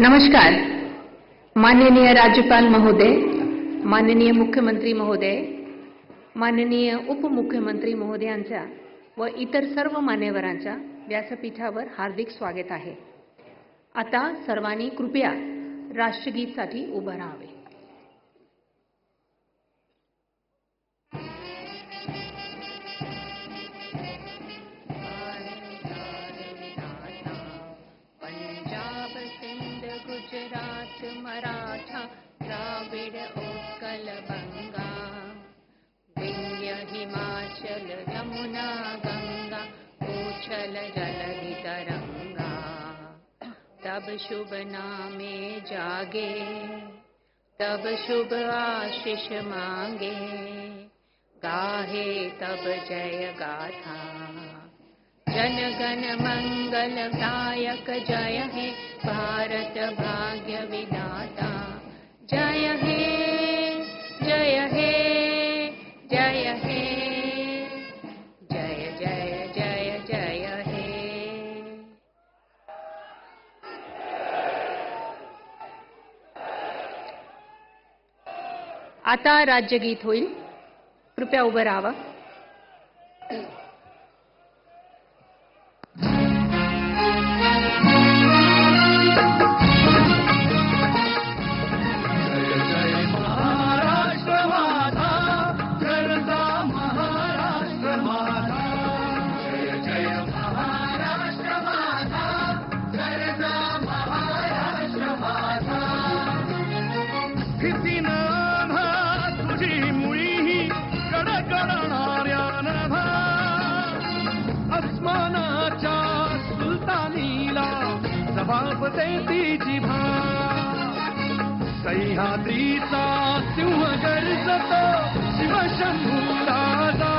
नमस्कार. माननीय राज्यपाल महोदय, माननीय मुख्यमंत्री महोदय, माननीय उपमुख्यमंत्री महोदयांचा व इतर सर्व मान्यवरांच्या व्यासपीठावर हार्दिक स्वागत आहे. आता सर्वांनी कृपया राष्ट्रगीतासाठी उभं राहावे. गुजरात मराठा द्राविड उत्कल बंगा विंध्य हिमाचल यमुना गंगा उछल जलधि तरंगा तब शुभ नामे जागे तब शुभ आशीष मांगे गाहे तब जय गाथा जन गण मंगल दायक जय हे भारत भाग्य विधाता जय हे जय हे जय हे जय जय जय जय हे. आता राज्यगीत होईल. कृपया उभं राहावं. तुझी मुळी कडकडणाऱ्या नभा अस्मानाच्या सुलतानीला जबाब देती जिभा सह्याद्रीचा सिंह गर्जतो शिवशंभू राजा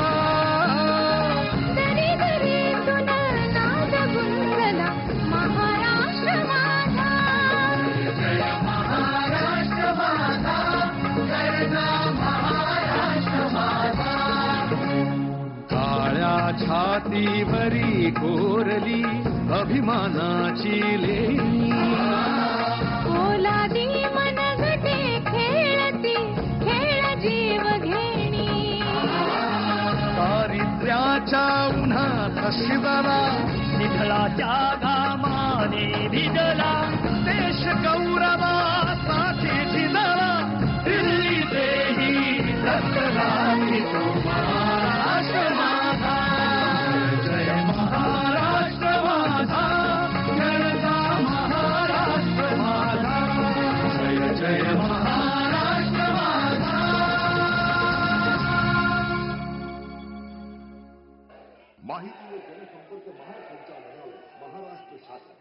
छातीवरी कोरली अभिमानाची लेणी ओलादी मनगटे खेळती खेळ जीव घेणी दारिद्र्याच्या उन्हात शिवला निधळाच्या घामाने भिजला देश गौरवासाठी झिजला दिल्ली देही रक्तला तो महाराष्ट्र माझा जय महाराष्ट्र माझा जनता महाराष्ट्र माझा जय जय महाराष्ट्र माझा. माहिती व जनसंपर्क महासंचालनालय महाराष्ट्र शासन.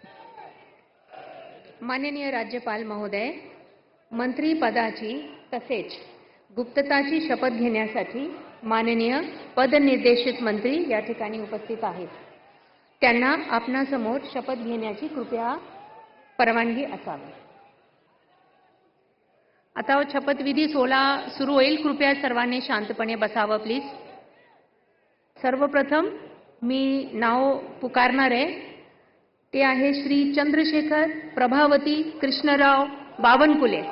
माननीय राज्यपाल महोदय, मंत्री पदाची तसेच गुप्तताची शपथ घेण्यासाठी माननीय पदनिर्देशित मंत्री या ठिकाणी उपस्थित आहेत. त्यांना आपणासमोर शपथ घेण्याची कृपया परवानगी असावी. आता शपथविधी सोहळा सुरू होईल. कृपया सर्वांनी शांतपणे बसावं प्लीज. सर्वप्रथम मी नाव पुकारणार आहे. ते आहे श्री चंद्रशेखर प्रभावती कृष्णराव बावनकुळे.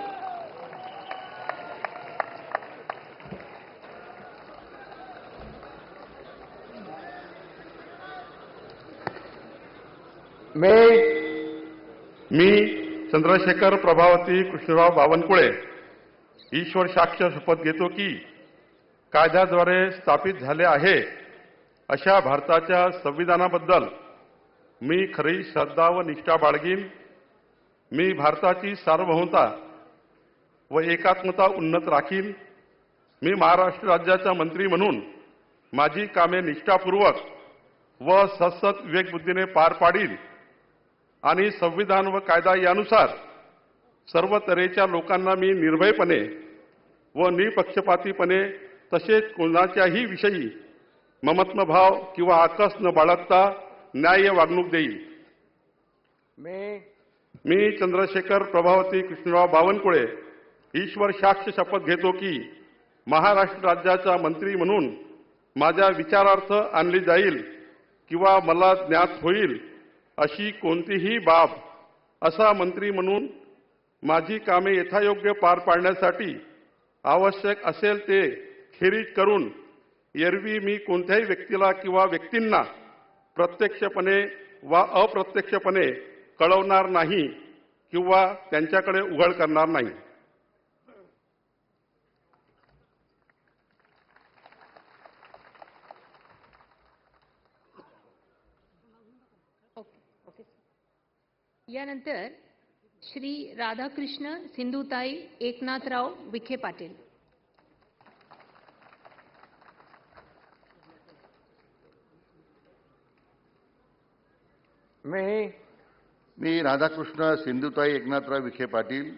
मी चंद्रशेखर प्रभावती कृष्णराव बावनकुळे ईश्वर साक्ष शपथ घेतो की कायद्याद्वारे स्थापित झाले आहे अशा भारताच्या संविधानाबद्दल मी खरी श्रद्धा व निष्ठा बाळगीन. मी भारताची सार्वभौमता व एकात्मता उन्नत राखीन. मी महाराष्ट्र राज्याचा मंत्री म्हणून माझी कामे निष्ठापूर्वक व सतत विवेकबुद्धीने पार पाडीन आणि संविधान व कायदा यानुसार सर्व तऱ्हेच्या लोकांना मी निर्भयपणे व निपक्षपातीपणे तसेच कोणाच्याही विषयी ममत्वभाव किंवा आकस न बाळगता न्याय्य वागणूक देईल. मी चंद्रशेखर प्रभावती कृष्णराव बावनकुळे ईश्वर साक्ष शपथ घेतो की महाराष्ट्र राज्याचा मंत्री म्हणून माझ्या विचारार्थ आणली जाईल किंवा मला ज्ञात होईल अशी कोणतीही बाब असा मंत्री म्हणून माझी कामे यथायोग्य पार पाडण्यासाठी आवश्यक असेल ते खेरीज करून एरवी मी कोणत्याही व्यक्तीला किंवा व्यक्तींना प्रत्यक्षपणे वा अप्रत्यक्षपणे कळवणार नाही किंवा त्यांच्याकडे उघड करणार नाही. यानंतर श्री राधाकृष्ण सिंधुताई एकनाथराव विखे पाटील. मी राधाकृष्ण सिंधुताई एकनाथराव विखे पाटील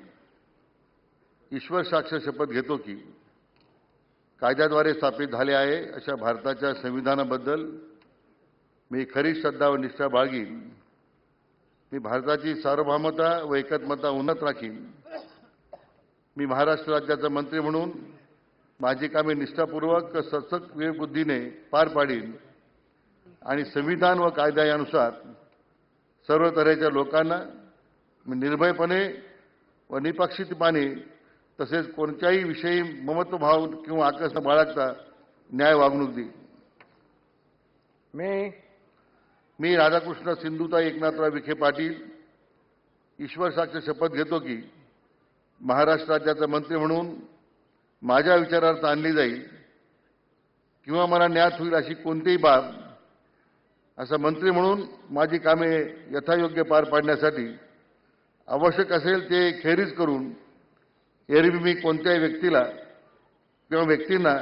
ईश्वर साक्ष शपथ घेतो की कायद्याद्वारे स्थापित झाले आहे अशा भारताच्या संविधानाबद्दल मी खरी श्रद्धा व निष्ठा बाळगीन. मी भारताची सार्वभौमता व एकात्मता उन्नत राखीन. मी महाराष्ट्र राज्याचा मंत्री म्हणून माझी कामे निष्ठापूर्वक सचक विवेकबुद्धीने पार पाडीन आणि संविधान व कायदा यानुसार सर्व तऱ्हेच्या लोकांना मी निर्भयपणे व निपक्षितपणे तसेच कोणत्याही विषयी ममत्वभाव किंवा आकस न बाळगता न्याय वागणूक देईन. मी राधाकृष्ण सिंधुताई एकनाथराव विखे पाटील ईश्वर साक्ष शपथ घेतो की महाराष्ट्र राज्याचा मंत्री म्हणून माझ्या विचारार्थ आणली जाईल किंवा मला ज्ञात होईल अशी कोणतीही बाब असा मंत्री म्हणून माझी कामे यथायोग्य पार पाडण्यासाठी आवश्यक असेल ते खेरीज करून एरवी मी कोणत्याही व्यक्तीला किंवा व्यक्तींना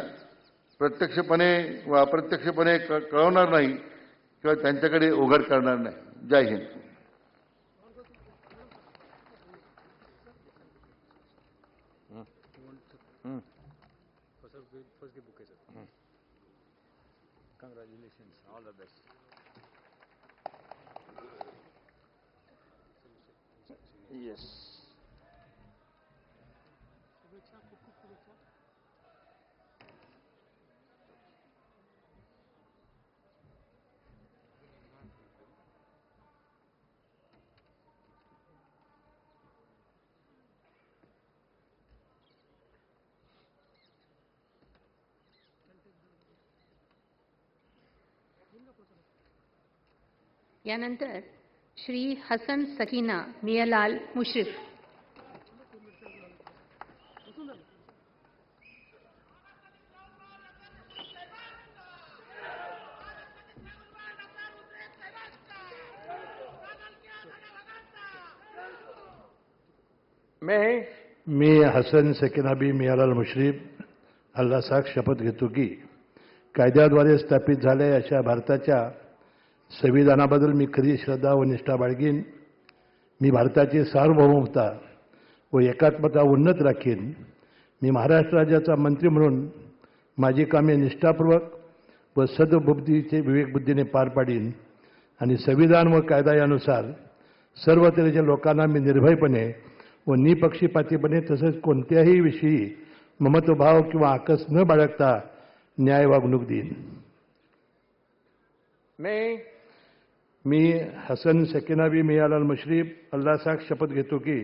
प्रत्यक्षपणे व अप्रत्यक्षपणे कळवणार नाही किंवा त्यांच्याकडे उघड करणार नाही. जय हिंद. यानंतर श्री हसन सकीना मियालाल मुश्रीफ. मी हसन सकीनाबी मियालाल मुश्रीफ अल्लाह साक्ष शपथ घेतो की कायद्याद्वारे स्थापित झाले अशा भारताच्या संविधानाबद्दल मी खरी श्रद्धा व निष्ठा बाळगीन. मी भारताची सार्वभौमता व एकात्मता उन्नत राखीन. मी महाराष्ट्र राज्याचा मंत्री म्हणून माझी कामे निष्ठापूर्वक व सद्बुद्धीचे विवेकबुद्धीने पार पाडीन आणि संविधान व कायदा यानुसार सर्व तऱ्हेच्या लोकांना मी निर्भयपणे व निपक्षपातीपणे तसेच कोणत्याही विषयी ममत्वभाव किंवा आकस न बाळगता न्याय वागणूक देईन. मी हसन सकीनाबी मियालाल मुश्रीफ अल्लाह साक्ष शपथ घेतो की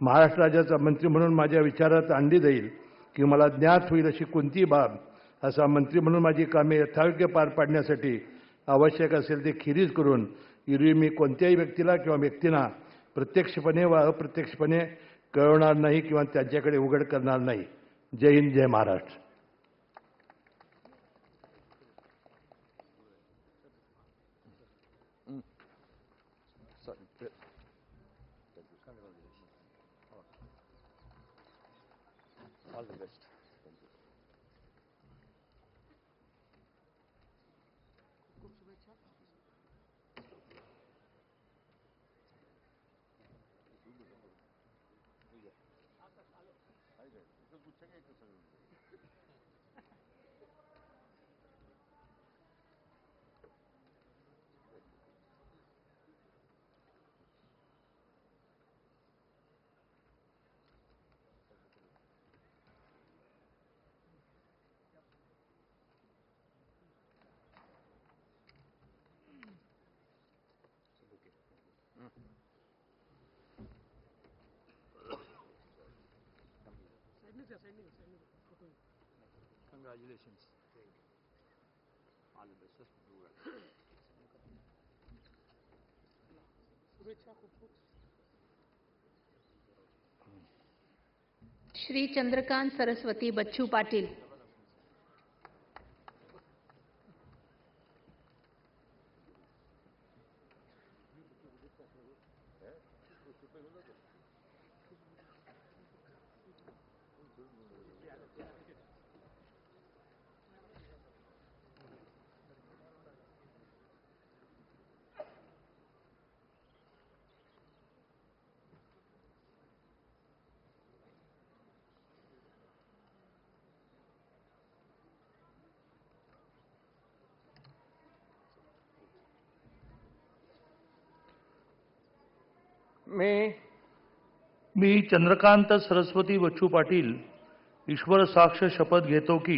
महाराष्ट्र राज्याचा मंत्री म्हणून माझ्या विचारात आणली जाईल की मला ज्ञात होईल अशी कोणतीही बाब असा मंत्री म्हणून माझी कामे यथायोग्य पार पाडण्यासाठी आवश्यक असेल ते खेरीज करून एरवी मी कोणत्याही व्यक्तीला किंवा व्यक्तींना प्रत्यक्षपणे व अप्रत्यक्षपणे कळवणार नाही किंवा त्यांच्याकडे उघड करणार नाही. जय हिंद, जय Maharashtra. All the best. Congratulations. All the best, sir. Do well. Shri Chandrakant Saraswati Bachchu Patil. मी चंद्रकांत सरस्वती बच्चू पाटील ईश्वर साक्ष शपथ घेतो की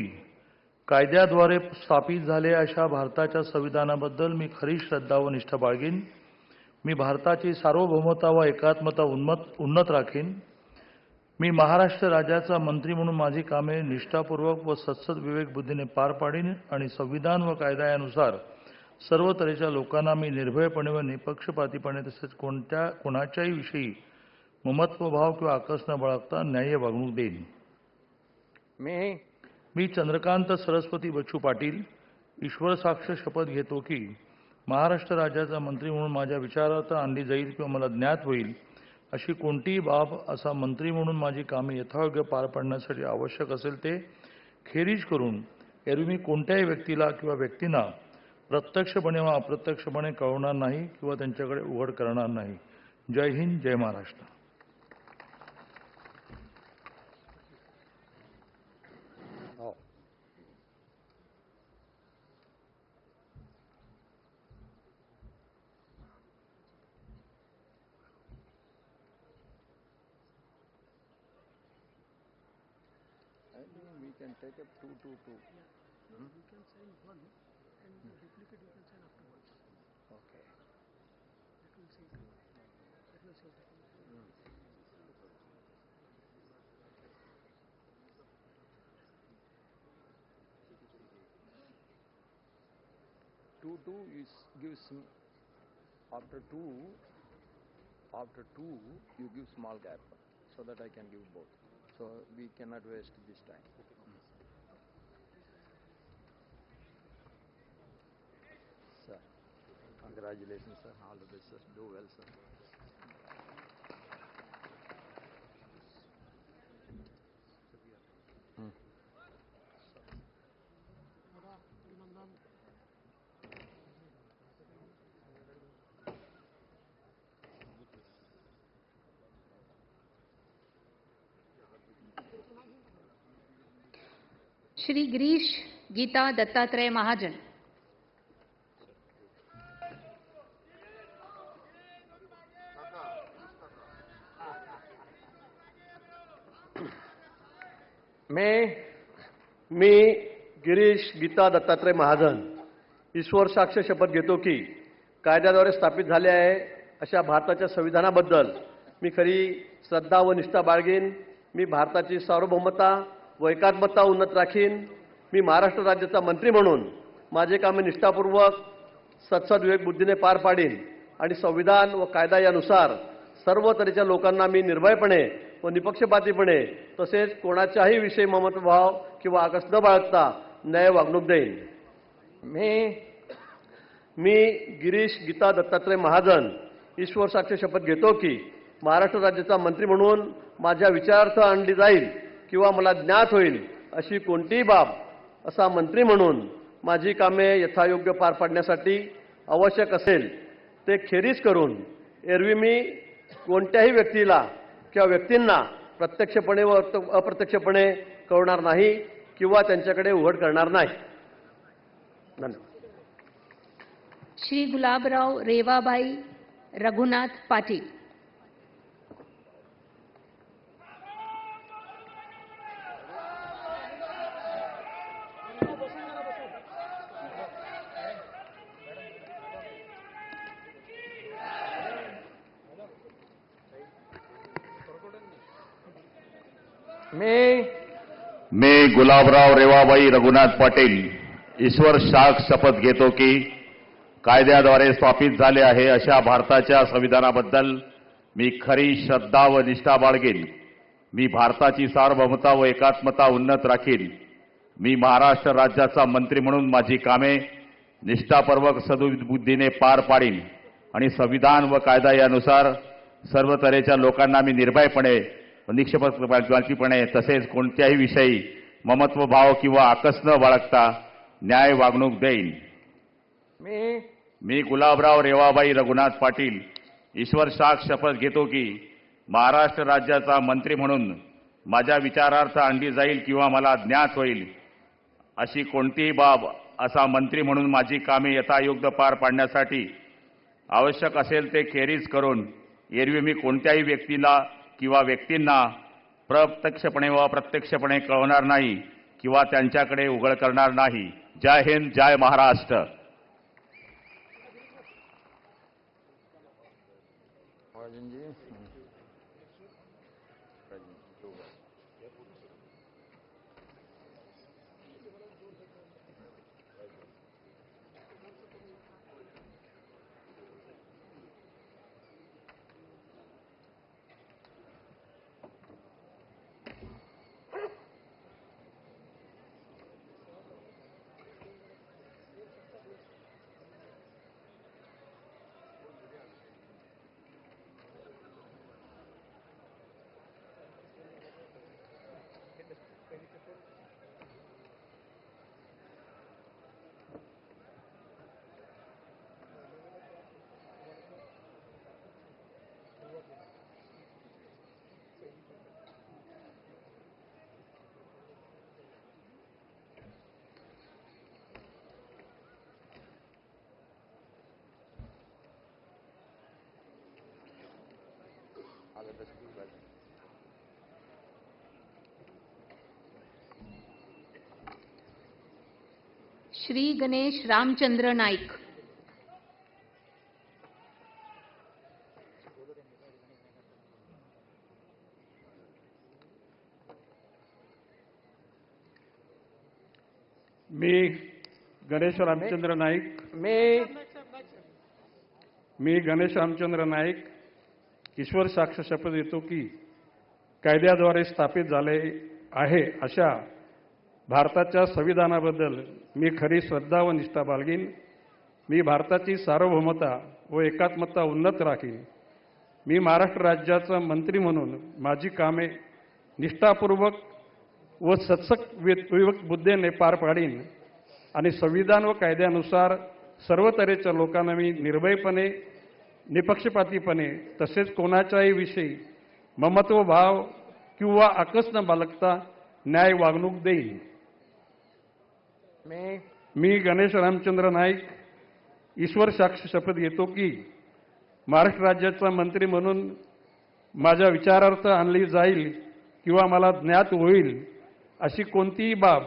कायद्याद्वारे स्थापित झाले अशा भारताच्या संविधानाबद्दल मी खरी श्रद्धा व निष्ठा बाळगीन. मी भारताची सार्वभौमता व एकात्मता उन्नत राखीन. मी महाराष्ट्र राज्याचा मंत्री म्हणून माझी कामे निष्ठापूर्वक व सत्सद विवेक बुद्धीने पार पाडीन आणि संविधान व कायद्यानुसार सर्व तऱ्हेच्या लोकांना मी निर्भयपणे व निपक्षपातीपणे तसेच कोणाच्याही विषयी ममत्वभाव किंवा आकस न बाळगता न्याय्य वागणूक देईन. मी चंद्रकांत सरस्वती बच्चू पाटील ईश्वर साक्ष शपथ घेतो की महाराष्ट्र राज्याचा मंत्री म्हणून माझ्या विचारार्थ आणली जाईल किंवा मला ज्ञात होईल अशी कोणतीही बाब असा मंत्री म्हणून माझी कामे यथायोग्य पार पाडण्यासाठी आवश्यक असेल ते खेरीज करून एरवी मी कोणत्याही व्यक्तीला किंवा व्यक्तींना प्रत्यक्षपणे व अप्रत्यक्षपणे कळवणार नाही किंवा त्यांच्याकडे उघड करणार नाही. जय हिंद, जय Maharashtra. Oh. I think we can take up 222. We can sign one and duplicate you can sign afterwards. Okay. That will save time. That will save time. 2 is gives after two you give small gap so that I can give both. So we cannot waste this time. Sir, congratulations, sir. All the best, sir. Do well, sir. Shri Girish Gita Dattatray Mahajan. मी गिरीश गीता दत्तात्रय महाजन ईश्वर साक्ष शपथ घेतो की कायद्याद्वारे स्थापित झाले आहे अशा भारताच्या संविधानाबद्दल मी खरी श्रद्धा व निष्ठा बाळगीन. मी भारताची सार्वभौमता व एकात्मता उन्नत राखीन. मी महाराष्ट्र राज्याचा मंत्री म्हणून माझे कामे निष्ठापूर्वक सत्सद विवेक बुद्धीने पार पाडीन आणि संविधान व कायदा यानुसार सर्व तऱ्हेच्या लोकांना मी निर्भयपणे व निपक्षपातीपणे तसेच कोणाच्याही विषयी ममत्वभाव किंवा आकस न बाळगता न्याय वागणूक देईन. मी गिरीश गीता दत्तात्रय महाजन ईश्वर साक्ष शपथ घेतो की महाराष्ट्र राज्याचा मंत्री म्हणून माझ्या विचारार्थ आणली जाईल किंवा मला ज्ञात होईल अशी कोणतीही बाब असा मंत्री म्हणून माझी कामे यथायोग्य पार पाडण्यासाठी आवश्यक असेल ते खेरीज करून एरवी मी कोणत्याही व्यक्तीला किंवा व्यक्तींना प्रत्यक्षपणे व अप्रत्यक्षपणे कळवणार नाही किंवा त्यांच्याकडे उघड करणार नाही. धन्यवाद. श्री गुलाबराव रेवाबाई रघुनाथ पाटील. मी गुलाबराव रेवाबाई रघुनाथ पाटील ईश्वर साक्ष शपथ घेतो की कायद्याद्वारे स्थापित झाले आहे अशा भारताच्या संविधानाबद्दल मी खरी श्रद्धा व निष्ठा बाळगेन. मी भारताची सार्वभौमता व एकात्मता उन्नत राखीन. मी महाराष्ट्र राज्याचा मंत्री म्हणून माझी कामे निष्ठापूर्वक सद्बुद्धीने पार पाडीन आणि संविधान व कायदा यानुसार सर्व तऱ्हेच्या लोकांना मी निर्भयपणे व निष्पक्षपातीपणे तसेच कोणत्याही विषयी ममत्व भाव किंवा आकस न बाळगता न्याय वागणूक देईन. मी गुलाबराव रेवाबाई रघुनाथ पाटील ईश्वर साक्ष शपथ घेतो की महाराष्ट्र राज्याचा मंत्री म्हणून माझ्या विचारार्थ आणली जाईल किंवा मला ज्ञात होईल अशी कोणतीही बाब असा मंत्री म्हणून माझी कामे यथायोग्य पार पाडण्यासाठी आवश्यक असेल ते खेरीज करून एरवी मी कोणत्याही व्यक्तीला किंवा व्यक्तींना प्रत्यक्षपणे व अप्रत्यक्षपणे कळवणार नाही किंवा त्यांच्याकडे उघड करणार नाही. जय हिंद, जय महाराष्ट्र. श्री गणेश रामचंद्र नाईक. मी गणेश रामचंद्र नाईक गणेश रामचंद्र नाईक ईश्वर साक्ष शपथ घेतो की कायद्याद्वारे स्थापित झाले आहे अशा भारताच्या संविधानाबद्दल मी खरी श्रद्धा व निष्ठा बाळगीन. मी भारताची सार्वभौमता व एकात्मता उन्नत राखीन. मी महाराष्ट्र राज्याचा मंत्री म्हणून माझी कामे निष्ठापूर्वक व सत्सक बुद्धीने पार पाडीन आणि संविधान व कायद्यानुसार सर्व तऱ्हेच्या लोकांना मी निर्भयपणे निपक्षपातीपणे तसेच कोणाच्याही विषयी ममत्व भाव किंवा आकस न बाळगता न्याय वागणूक देईन. मी गणेश रामचंद्र नाईक ईश्वर साक्ष शपथ घेतो की महाराष्ट्र राज्याचा मंत्री म्हणून माझ्या विचारार्थ आणली जाईल किंवा मला ज्ञात होईल अशी कोणतीही बाब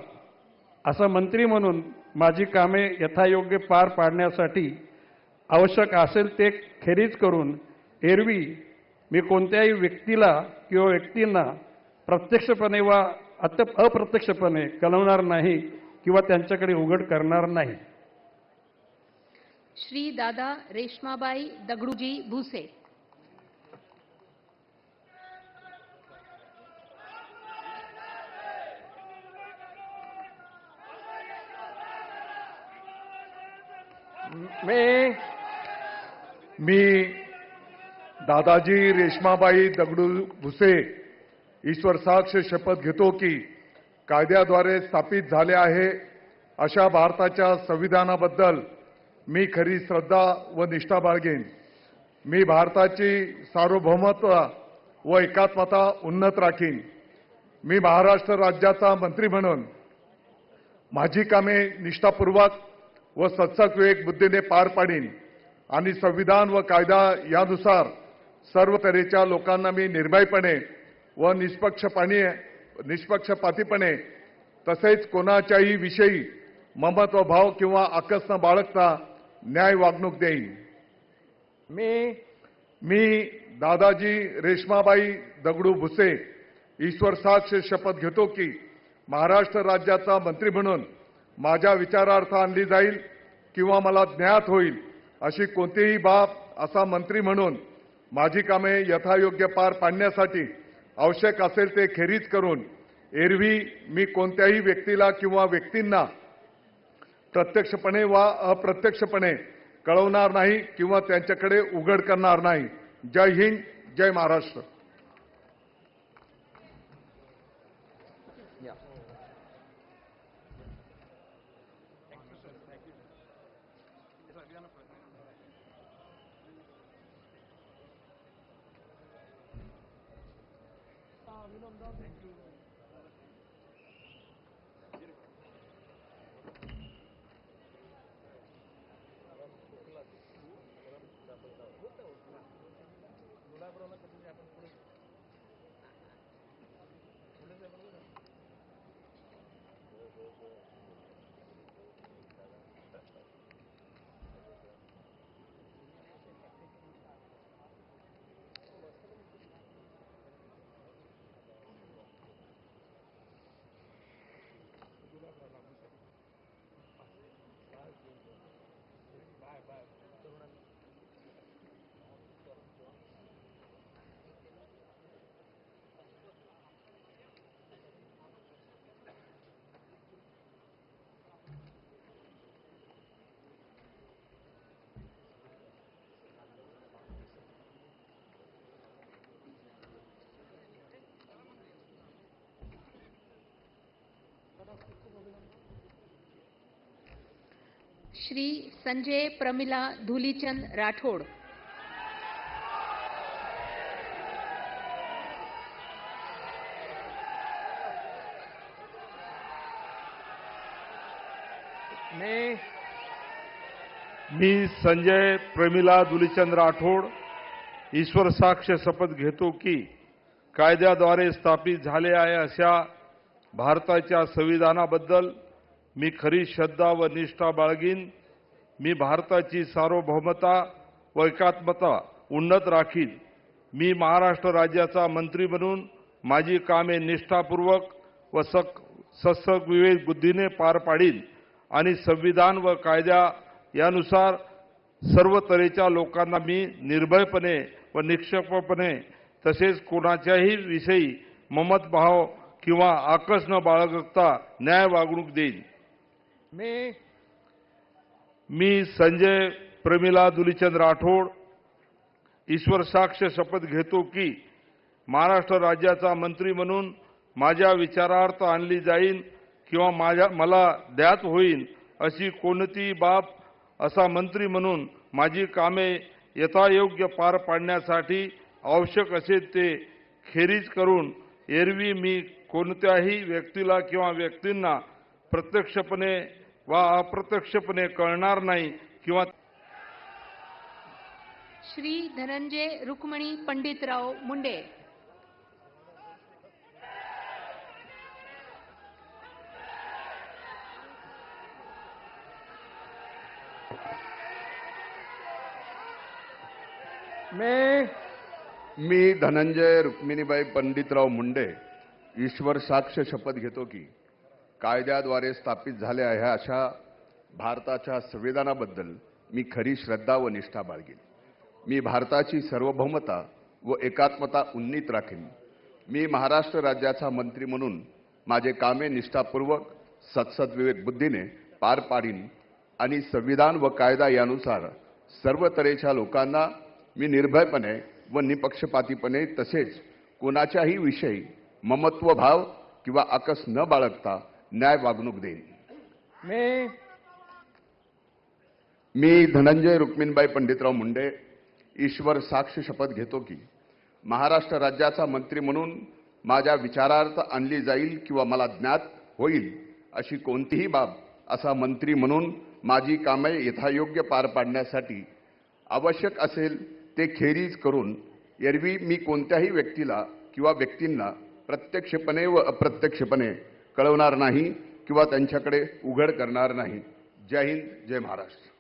असा मंत्री म्हणून माझी कामे यथायोग्य पार पाडण्यासाठी आवश्यक असेल ते खेरीज करून एरवी मी कोणत्याही व्यक्तीला किंवा व्यक्तींना प्रत्यक्षपणे वा अप्रत्यक्षपणे कळवणार नाही किंवा त्यांच्याकडे उघड करणार नाही. श्री दादा रेश्माबाई दगडूजी भुसे. मी दादाजी रेश्माबाई दगडू भुसे ईश्वर साक्ष शपथ घेतो की कायद्याद्वारे स्थापित झाले आहे अशा भारताच्या संविधानाबद्दल मी खरी श्रद्धा व निष्ठा बाळगेन. मी भारताची सार्वभौमत्व व एकात्मता उन्नत राखीन. मी महाराष्ट्र राज्याचा मंत्री म्हणून माझी कामे निष्ठापूर्वक व सत्सक बुद्धीने पार पाडीन आणि संविधान व कायदा यानुसार सर्व तऱ्हेच्या लोकांना मी निर्भयपणे व निष्पक्षपातीपणे तसेच कोणाच्याही विषयी ममत्व भाव किंवा आकस न बाळगता न्याय वागणूक देईन. मी दादाजी रेश्माबाई दगडू भुसे ईश्वर साक्ष शपथ घेतो की महाराष्ट्र राज्याचा मंत्री म्हणून माझ्या विचारार्थ आणली जाईल किंवा मला ज्ञात होईल अशी कोणतीही बाब असा मंत्री म्हणून माझी कामे यथायोग्य पार पाडण्यासाठी आवश्यक असेल ते खेरीज करून एरवी मी कोणत्याही व्यक्तीला किंवा व्यक्तींना प्रत्यक्षपणे वा अप्रत्यक्षपणे कळवणार नाही किंवा त्यांच्याकडे उघड करणार नाही. जय हिंद, जय महाराष्ट्र. श्री संजय प्रमिला धुलीचंद राठोड. मी संजय प्रमिला धुलीचंद राठोड ईश्वर साक्ष शपथ घेतो की कायद्याद्वारे स्थापित झाले आहे अशा भारताच्या संविधानाबद्दल मी खरी श्रद्धा व निष्ठा बाळगीन. मी भारताची सार्वभौमता व एकात्मता उन्नत राखीन. मी महाराष्ट्र राज्याचा मंत्री म्हणून माझी कामे निष्ठापूर्वक व सत्सग विवेक बुद्धीने पार पाडीन आणि संविधान व कायदा यानुसार सर्व तऱ्हेच्या लोकांना मी निर्भयपणे व निष्पक्षपणे तसेच कोणाच्याही विषयी ममतभाव किंवा आकस न बाळगता न्याय वागणूक देईन. मी संजय प्रमिला धुलीचंद राठोड ईश्वर साक्ष शपथ घेतो की महाराष्ट्र राज्याचा मंत्री म्हणून माझ्या विचारार्थ आणली जाईल किंवा मला ज्ञात होईल अशी कोणतीही बाब असा मंत्री म्हणून माझी कामे यथायोग्य पार पाडण्यासाठी आवश्यक असेल ते खेरीज करून एरवी मी कोणत्याही व्यक्तीला किंवा व्यक्तींना प्रत्यक्षपणे वा अप्रत्यक्षपणे कळणार नाही किंवा श्री धनंजय रुक्मिणी पंडितराव मुंडे. मी धनंजय रुक्मिणीबाई पंडितराव मुंडे ईश्वर साक्ष शपथ घेतो की कायद्याद्वारे स्थापित झाले आहे अशा भारताच्या संविधानाबद्दल मी खरी श्रद्धा व निष्ठा बाळगीन. मी भारताची सार्वभौमता व एकात्मता उन्नीत राखीन. मी महाराष्ट्र राज्याचा मंत्री म्हणून माझे कामे निष्ठापूर्वक सत्सद्विवेक बुद्धीने पार पाडीन आणि संविधान व कायदा यानुसार सर्व तऱ्हेच्या लोकांना मी निर्भयपणे व निपक्षपातीपणे तसेच कोणाच्याही विषयी ममत्व भाव किंवा आकस न बाळगता न्याय वागणूक देईन. मी धनंजय रुक्मिणीबाई पंडितराव मुंडे ईश्वर साक्ष शपथ घेतो की महाराष्ट्र राज्याचा मंत्री म्हणून माझ्या विचारार्थ आणली जाईल किंवा मला ज्ञात होईल अशी कोणतीही बाब असा मंत्री म्हणून माझी कामे यथायोग्य पार पाडण्यासाठी आवश्यक असेल ते खेरीज करून एरवी मी कोणत्याही व्यक्तीला किंवा व्यक्तींना प्रत्यक्षपणे व अप्रत्यक्षपणे कळवणार नाही किंवा त्यांच्याकडे उघड करणार नाही. जय हिंद, जय महाराष्ट्र.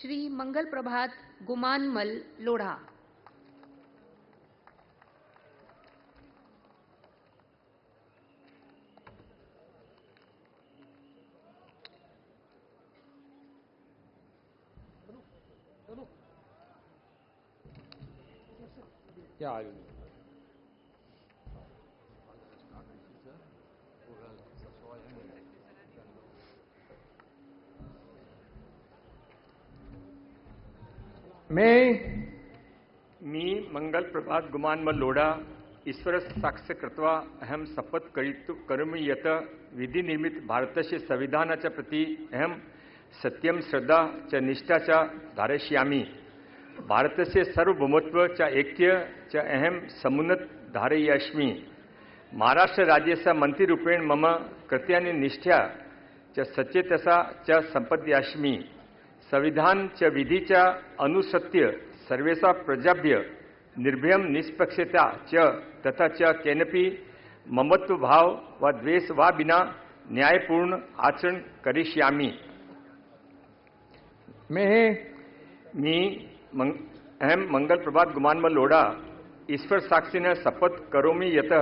श्री मंगल प्रभात गुमानमल लोढ़ा। मी मंगल प्रभात गुमानमल लोढ़ा ईश्वर साक्ष्य कृत्वा अहम शपथ करोमि यत् विधि निर्मित भारतस्य संविधानाच्या प्रति अहम सत्यम श्रद्धा च निष्ठा च धारयिष्यामि। भारतस्य सार्वभौमत्व च ऐक्य च अहम समुन्नत धारयिष्यामि। महाराष्ट्र राज्यस्य मंत्रीरूपेण मम कृत्यानि निष्ठा च सचेतसा च संपद्यास्मि। संविधान च विधि च अनुसृत्य सर्वेषां प्रजाभ्य निर्भयं निष्पक्षता च तथा च केनपि ममत्व भाव व द्वेष वा विना न्यायपूर्ण आचरण करिष्यामि। अहम मंगल प्रभात गुमानमल लोढ़ा ईश्वर साक्षिण शपथ करोमि यत्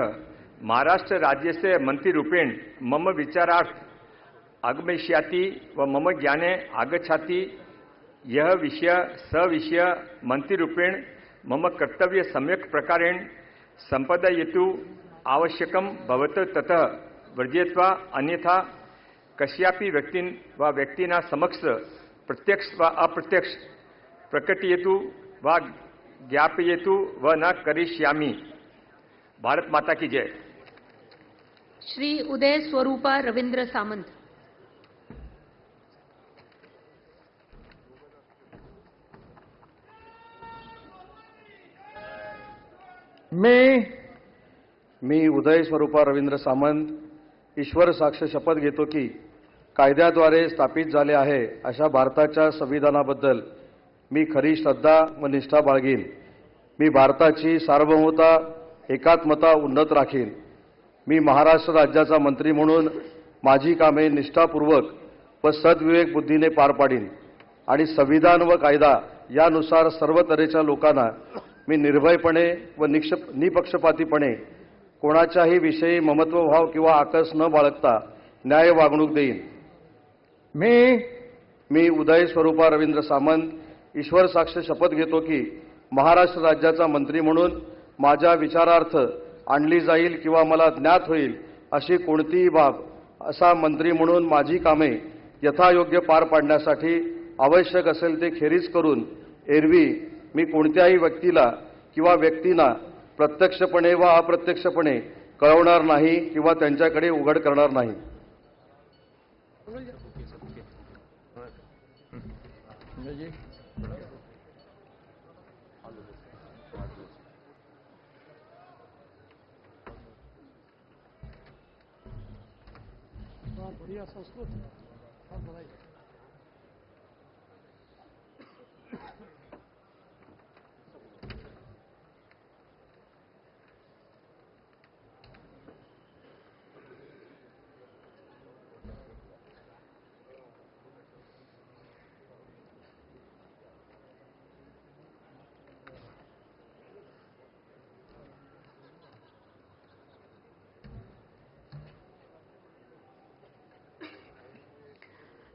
महाराष्ट्र राज्यस्य मंत्रीरूपेण मम विचारार्थ आगमिष्याति व मम ज्ञाने आगच्छति। यह विषय सविषय मंत्रीरूपेण मम कर्तव्य सम्यक् प्रकारेण संपादयितुं आवश्यकं भवत् ततः वर्जयित्वा अन्यथा कस्यापि व्यक्तिन व व्यक्तिना समक्ष प्रत्यक्ष व अप्रत्यक्ष प्रकटयतु व ज्ञापयतु व न करिष्यामि। भारत माता की जय। श्री उदय स्वरूपा रविंद्र सामंत। मी उदय स्वरूपा रवींद्र सामंत ईश्वर साक्ष शपथ घेतो की कायद्याद्वारे स्थापित झाले आहे अशा भारताच्या संविधानाबद्दल मी खरी श्रद्धा व निष्ठा बाळगीन। मी भारताची सार्वभौमता एकात्मता उन्नत राखीन। मी महाराष्ट्र राज्याचा मंत्री म्हणून माझी कामे निष्ठापूर्वक व सद्विवेक बुद्धीने पार पाडीन आणि संविधान व कायदा यानुसार सर्व तऱ्हेच्या लोकांना मी निर्भयपणे व निपक्षपातीपणे कोणाच्याही विषयी ममत्वभाव किंवा आकस न बाळगता न्याय वागणूक देईन। मी उदय स्वरूपा रवींद्र सामंत ईश्वर साक्ष शपथ घेतो की महाराष्ट्र राज्याचा मंत्री म्हणून माझ्या विचारार्थ आणली जाईल किंवा मला ज्ञात होईल अशी कोणतीही बाब असा मंत्री म्हणून माझी कामे यथायोग्य पार पाडण्यासाठी आवश्यक असेल ते खेरीज करून एरवी मी कोणत्याही व्यक्तीला किंवा व्यक्तींना प्रत्यक्षपणे वा अप्रत्यक्षपणे कळवणार नाही किंवा त्यांच्याकडे उघड करणार नाही।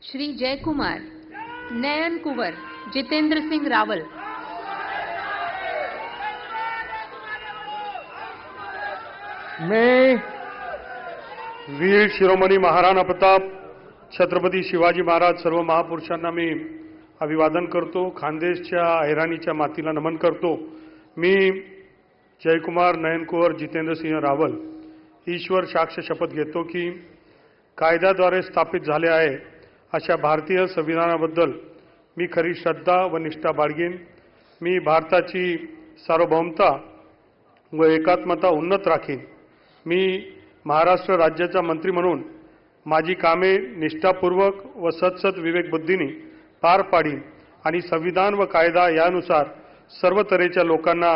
श्री जयकुमार नयन कुंवर जितेंद्र सिंह रावल। मैं वीर शिरोमणी महाराणा प्रताप छत्रपती शिवाजी महाराज सर्व महापुरुषांना मी अभिवादन करतो। खानदेशच्या हैराणीच्या मातीला नमन करतो। मी जयकुमार नयन कुंवर जितेंद्र सिंह रावल ईश्वर साक्ष शपथ घेतो की कायद्याद्वारे स्थापित झाले आहे अशा भारतीय संविधानाबद्दल मी खरी श्रद्धा व निष्ठा बाळगीन। मी भारताची सार्वभौमता व एकात्मता उन्नत राखीन। मी महाराष्ट्र राज्याचा मंत्री म्हणून माझी कामे निष्ठापूर्वक व सत्सत विवेक बुद्धीने पार पाडीन आणि संविधान व कायदा यानुसार सर्व तऱ्हेच्या लोकांना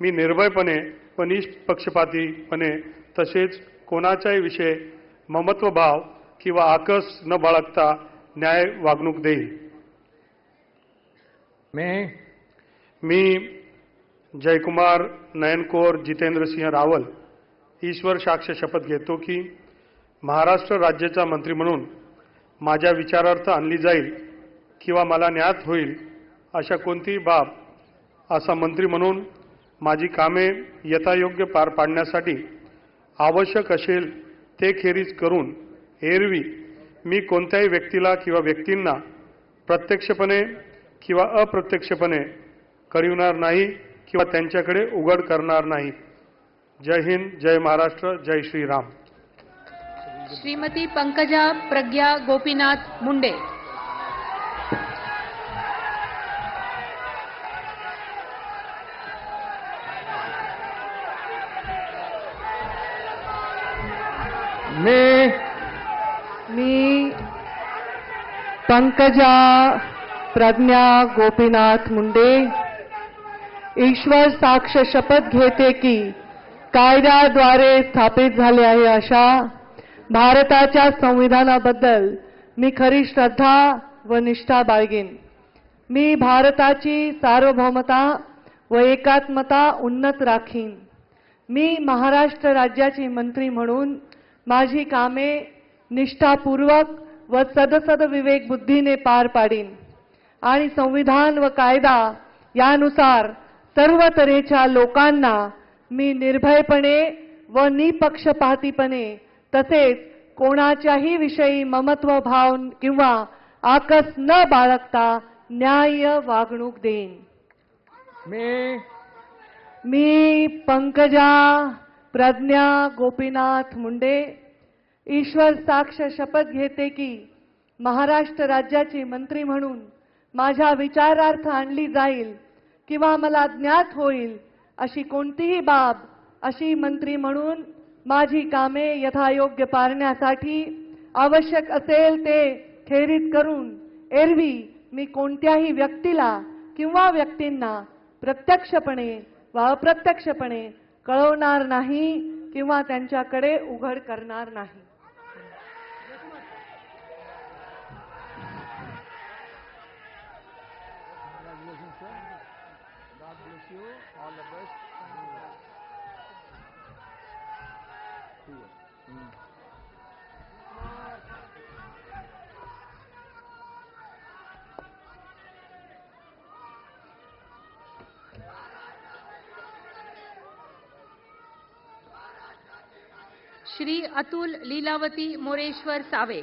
मी निर्भयपणे व निष्पक्षपातीपणे तसेच कोणाच्याही विषयी ममत्वभाव किंवा आकस न बाळगता न्याय वागणूक देईल। मी जयकुमार नयनकोर जितेंद्रसिंह रावल ईश्वर साक्ष शपथ घेतो की महाराष्ट्र राज्याचा मंत्री म्हणून माझ्या विचारार्थ आणली जाईल किंवा मला ज्ञात होईल अशा कोणतीही बाब असा मंत्री म्हणून माझी कामे यथायोग्य पार पाडण्यासाठी आवश्यक असेल ते खेरीज करून एरवी मी कोणत्याही व्यक्तीला किंवा व्यक्तींना प्रत्यक्षपणे किंवा अप्रत्यक्षपणे कळविणार नाही किंवा त्यांच्याकडे उघड करणार नाही. जय हिंद, जय महाराष्ट्र, जय श्रीराम. श्रीमती पंकजा प्रज्ञा गोपीनाथ मुंडे. मी पंकजा प्रज्ञा गोपीनाथ मुंडे ईश्वर साक्ष शपथ घेते की कायद्याद्वारे स्थापित झाले आहे अशा भारताच्या संविधानाबद्दल मी खरी श्रद्धा व निष्ठा बाळगेन. मी भारताची सार्वभौमता व एकात्मता उन्नत राखीन. मी महाराष्ट्र राज्याची मंत्री म्हणून माझी कामे निष्ठापूर्वक व सदसद विवेक बुद्धीने पार पाडीन आणि संविधान व कायदा यानुसार सर्व तऱ्हेच्या लोकांना मी निर्भयपणे व निपक्षपातीपणे तसेच कोणाच्याही विषयी ममत्व भाव किंवा आकस न बाळगता न्याय्य वागणूक देईन. मी पंकजा प्रज्ञा गोपीनाथ मुंडे ईश्वर साक्ष शपथ घेते की महाराष्ट्र राज्याची मंत्री म्हणून माझ्या विचारार्थ आणली जाईल किंवा मला ज्ञात होईल अशी कोणतीही बाब अशी मंत्री म्हणून माझी कामे यथायोग्य पारण्यासाठी आवश्यक असेल ते खेरीज करून एरवी मी कोणत्याही व्यक्तीला किंवा व्यक्तींना प्रत्यक्षपणे वा अप्रत्यक्षपणे कळवणार नाही किंवा त्यांच्याकडे उघड करणार नाही. श्री अतुल लीलावती मोरेश्वर सावे.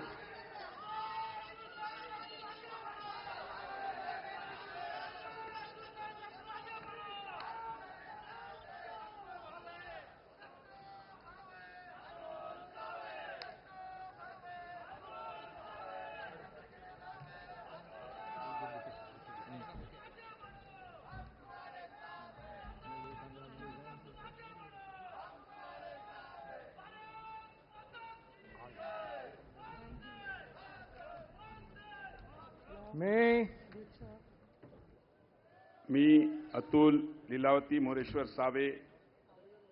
मी अतुल लीलावती मोरेश्वर सावे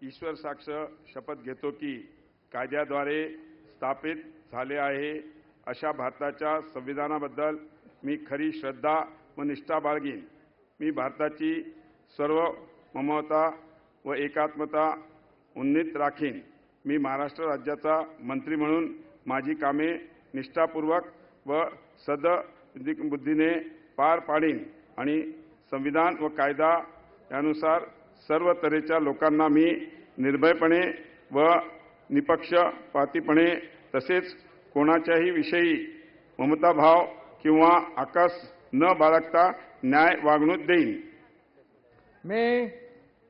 ईश्वर साक्ष शपथ घेतो की कायद्याद्वारे स्थापित झाले आहे अशा भारताच्या संविधानाबद्दल मी खरी श्रद्धा व निष्ठा बाळगीन. मी भारताची सर्व ममता व एकात्मता उन्नीत राखीन. मी महाराष्ट्र राज्याचा मंत्री म्हणून माझी कामे निष्ठापूर्वक व बुद्धीने पार पाडीन आणि संविधान व कायदा यानुसार सर्व तऱ्हेच्या लोकांना मी निर्भयपणे व निपक्षपातीपणे तसेच कोणाच्याही विषयी ममताभाव किंवा आकस न बाळगता न्याय वागणूक देईन.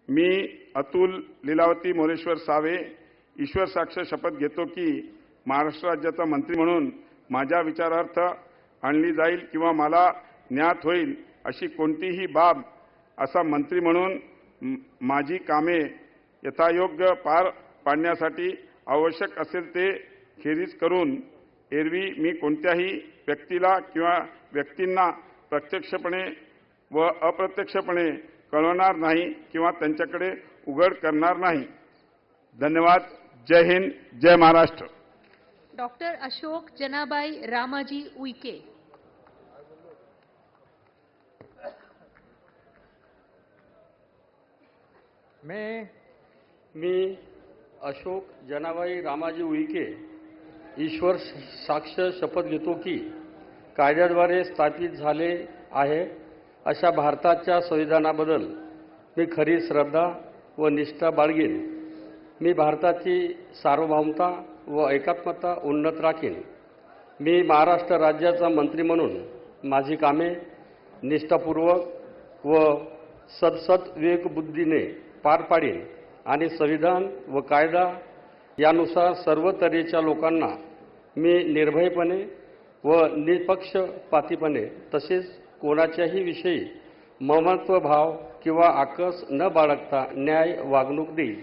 मी अतुल लीलावती मोरेश्वर सावे ईश्वर साक्ष शपथ घेतो की महाराष्ट्र राज्याचा मंत्री म्हणून माझ्या विचारार्थ आणली जाईल किंवा मला ज्ञात होईल अशी कोणतीही बाब असा मंत्री म्हणून माझी कामे यथायोग्य पार पाडण्यासाठी आवश्यक असेल ते खेरीज करून एरवी मी कोणत्याही व्यक्तीला किंवा व्यक्तींना प्रत्यक्षपणे व अप्रत्यक्षपणे कळवणार नाही किंवा त्यांच्याकडे उघड करणार नाही. धन्यवाद. जय हिंद, जय महाराष्ट्र. डॉक्टर अशोक जनाबाई रामाजी उईके. मी अशोक जनाबाई रामाजी उईके ईश्वर साक्ष शपथ घेतो की कायद्याद्वारे स्थापित झाले आहे अशा भारताच्या संविधानाबद्दल मी खरी श्रद्धा व निष्ठा बाळगीन. मी भारताची सार्वभौमता व एकात्मता उन्नत राखीन. मी महाराष्ट्र राज्याचा मंत्री म्हणून माझी कामे निष्ठापूर्वक व सदसद विवेकबुद्धीने पार पाडीन आणि संविधान व कायदा यानुसार सर्व तऱ्हेच्या लोकांना मी निर्भयपणे व निपक्षपातीपणे तसेच कोणाच्याही विषयी ममत्वभाव किंवा आकस न बाळगता न्याय वागणूक देईल.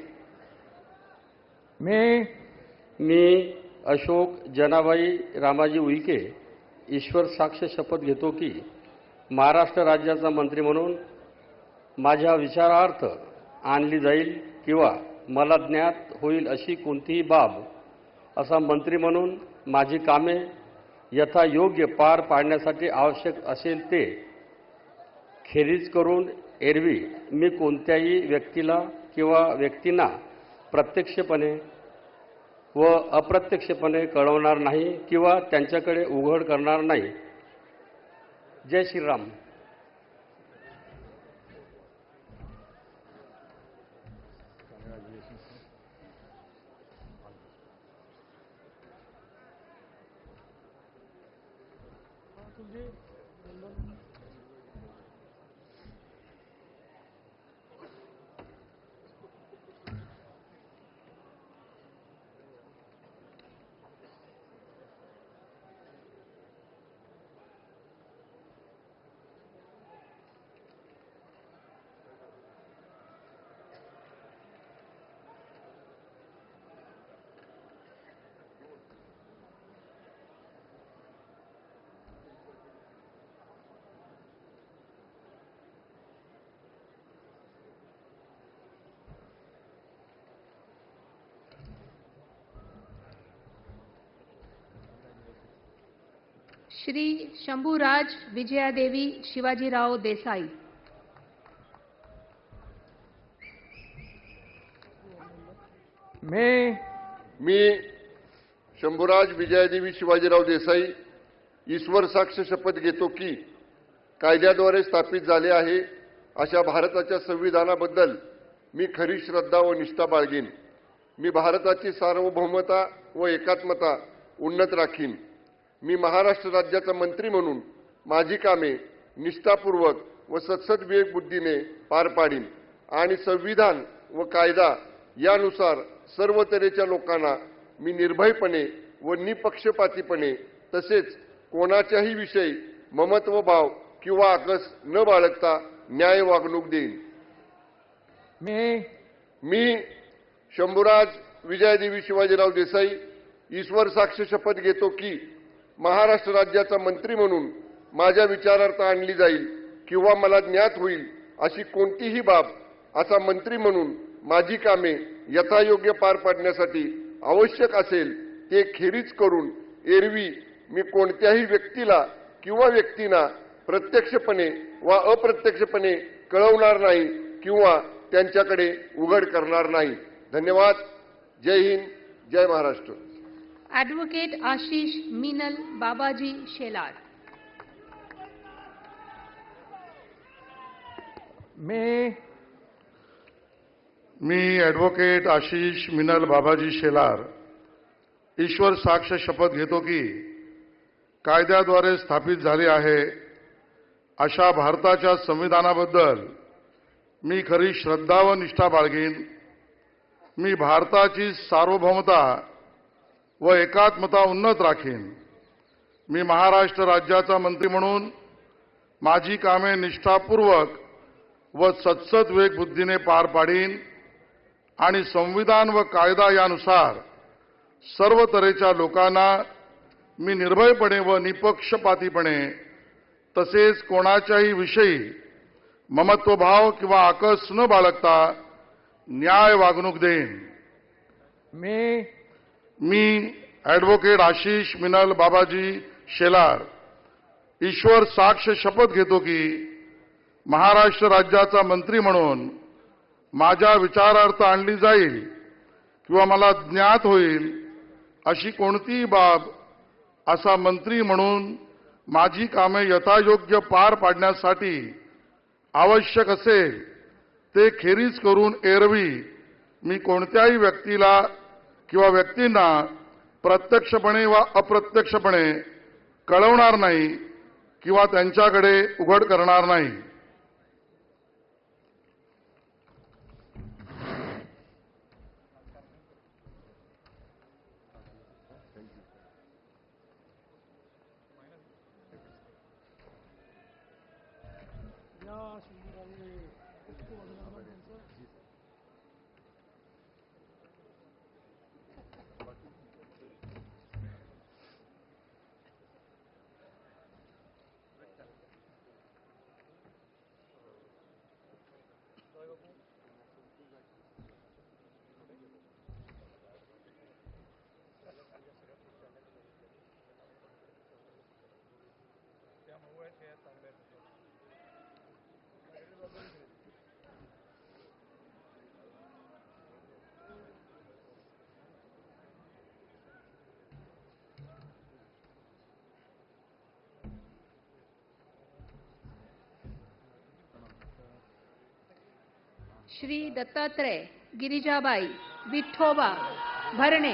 मी अशोक जनाबाई रामाजी उईके ईश्वर साक्ष शपथ घेतो की महाराष्ट्र राज्याचा मंत्री म्हणून माझ्या विचारार्थ आणली जाईल किंवा मला ज्ञात होईल अशी कोणतीही बाब असा मंत्री म्हणून माझी कामे यथायोग्य पार पाडण्यासाठी आवश्यक असेल ते खेरीज करून एरवी मी कोणत्याही व्यक्तीला किंवा व्यक्तींना प्रत्यक्षपणे व अप्रत्यक्षपणे कळवणार नाही किंवा त्यांच्याकडे उघड करणार नाही. जय श्रीराम. श्री शंभूराज विजयादेवी शिवाजीराव देसाई. मी शंभूराज विजयादेवी शिवाजीराव देसाई ईश्वर साक्ष शपथ घेतो की कायद्याद्वारे स्थापित झाले आहे अशा भारताच्या संविधानाबद्दल मी खरी श्रद्धा व निष्ठा बाळगीन. मी भारताची सार्वभौमता व एकात्मता उन्नत राखीन. मी महाराष्ट्र राज्याचा मंत्री म्हणून माझी कामे निष्ठापूर्वक व सदसद विवेकबुद्धीने पार पाडीन आणि संविधान व कायदा यानुसार सर्व तऱ्हेच्या लोकांना मी निर्भयपणे व निपक्षपातीपणे तसेच कोणाच्याही विषयी ममत्वभाव किंवा आकस न बाळगता न्याय वागणूक देईन. मी शंभूराज विजयादेवी शिवाजीराव देसाई ईश्वर साक्ष शपथ घेतो की महाराष्ट्र राज्याचा मंत्री म्हणून माझ्या विचारार्थ आणली जाईल किंवा मला ज्ञात होईल अशी कोणतीही बाब असा मंत्री म्हणून माझी कामे यथायोग्य पार पाडण्यासाठी आवश्यक असेल ते खेरीज करून एरवी मी कोणत्याही व्यक्तीला किंवा व्यक्तींना प्रत्यक्षपणे वा अप्रत्यक्षपणे कळवणार नाही किंवा त्यांच्याकडे उघड करणार नाही. धन्यवाद. जय हिंद. जय महाराष्ट्र. ॲडव्होकेट आशिष मीनल बाबाजी शेलार. मी ॲडव्होकेट आशिष मिनल बाबाजी शेलार ईश्वर साक्ष शपथ घेतो की कायद्याद्वारे स्थापित झाले आहे अशा भारताच्या संविधानाबद्दल मी खरी श्रद्धा व निष्ठा बाळगीन. मी भारताची सार्वभौमता व एकात्मता उन्नत राखीन. मी महाराष्ट्र राज्याचा मंत्री म्हणून माझी कामे निष्ठापूर्वक व सदसद विवेकबुद्धीने पार पाडीन आणि संविधान व कायदा यानुसार सर्व तऱ्हेच्या लोकांना मी निर्भयपणे व निपक्षपातीपणे तसेच कोणाच्याही विषयी ममत्वभाव किंवा आकस न बाळगता न्याय वागणूक देईन. मी ॲडव्होकेट आशिष मिनल बाबाजी शेलार ईश्वर साक्ष शपथ घेतो की महाराष्ट्र राज्याचा मंत्री म्हणून माझ्या विचारार्थ आणली जाईल किंवा मला ज्ञात होईल अशी कोणतीही बाब असा मंत्री म्हणून माझी कामे यथायोग्य पार पाडण्यासाठी आवश्यक असेल ते खेरीज करून एरवी मी कोणत्याही व्यक्तीला किंवा व्यक्तींना प्रत्यक्षपणे वा अप्रत्यक्षपणे कळवणार नाही किंवा त्यांच्याकडे उघड करणार नाही. श्री दत्तात्रय गिरिजाबाई विठोबा भरणे.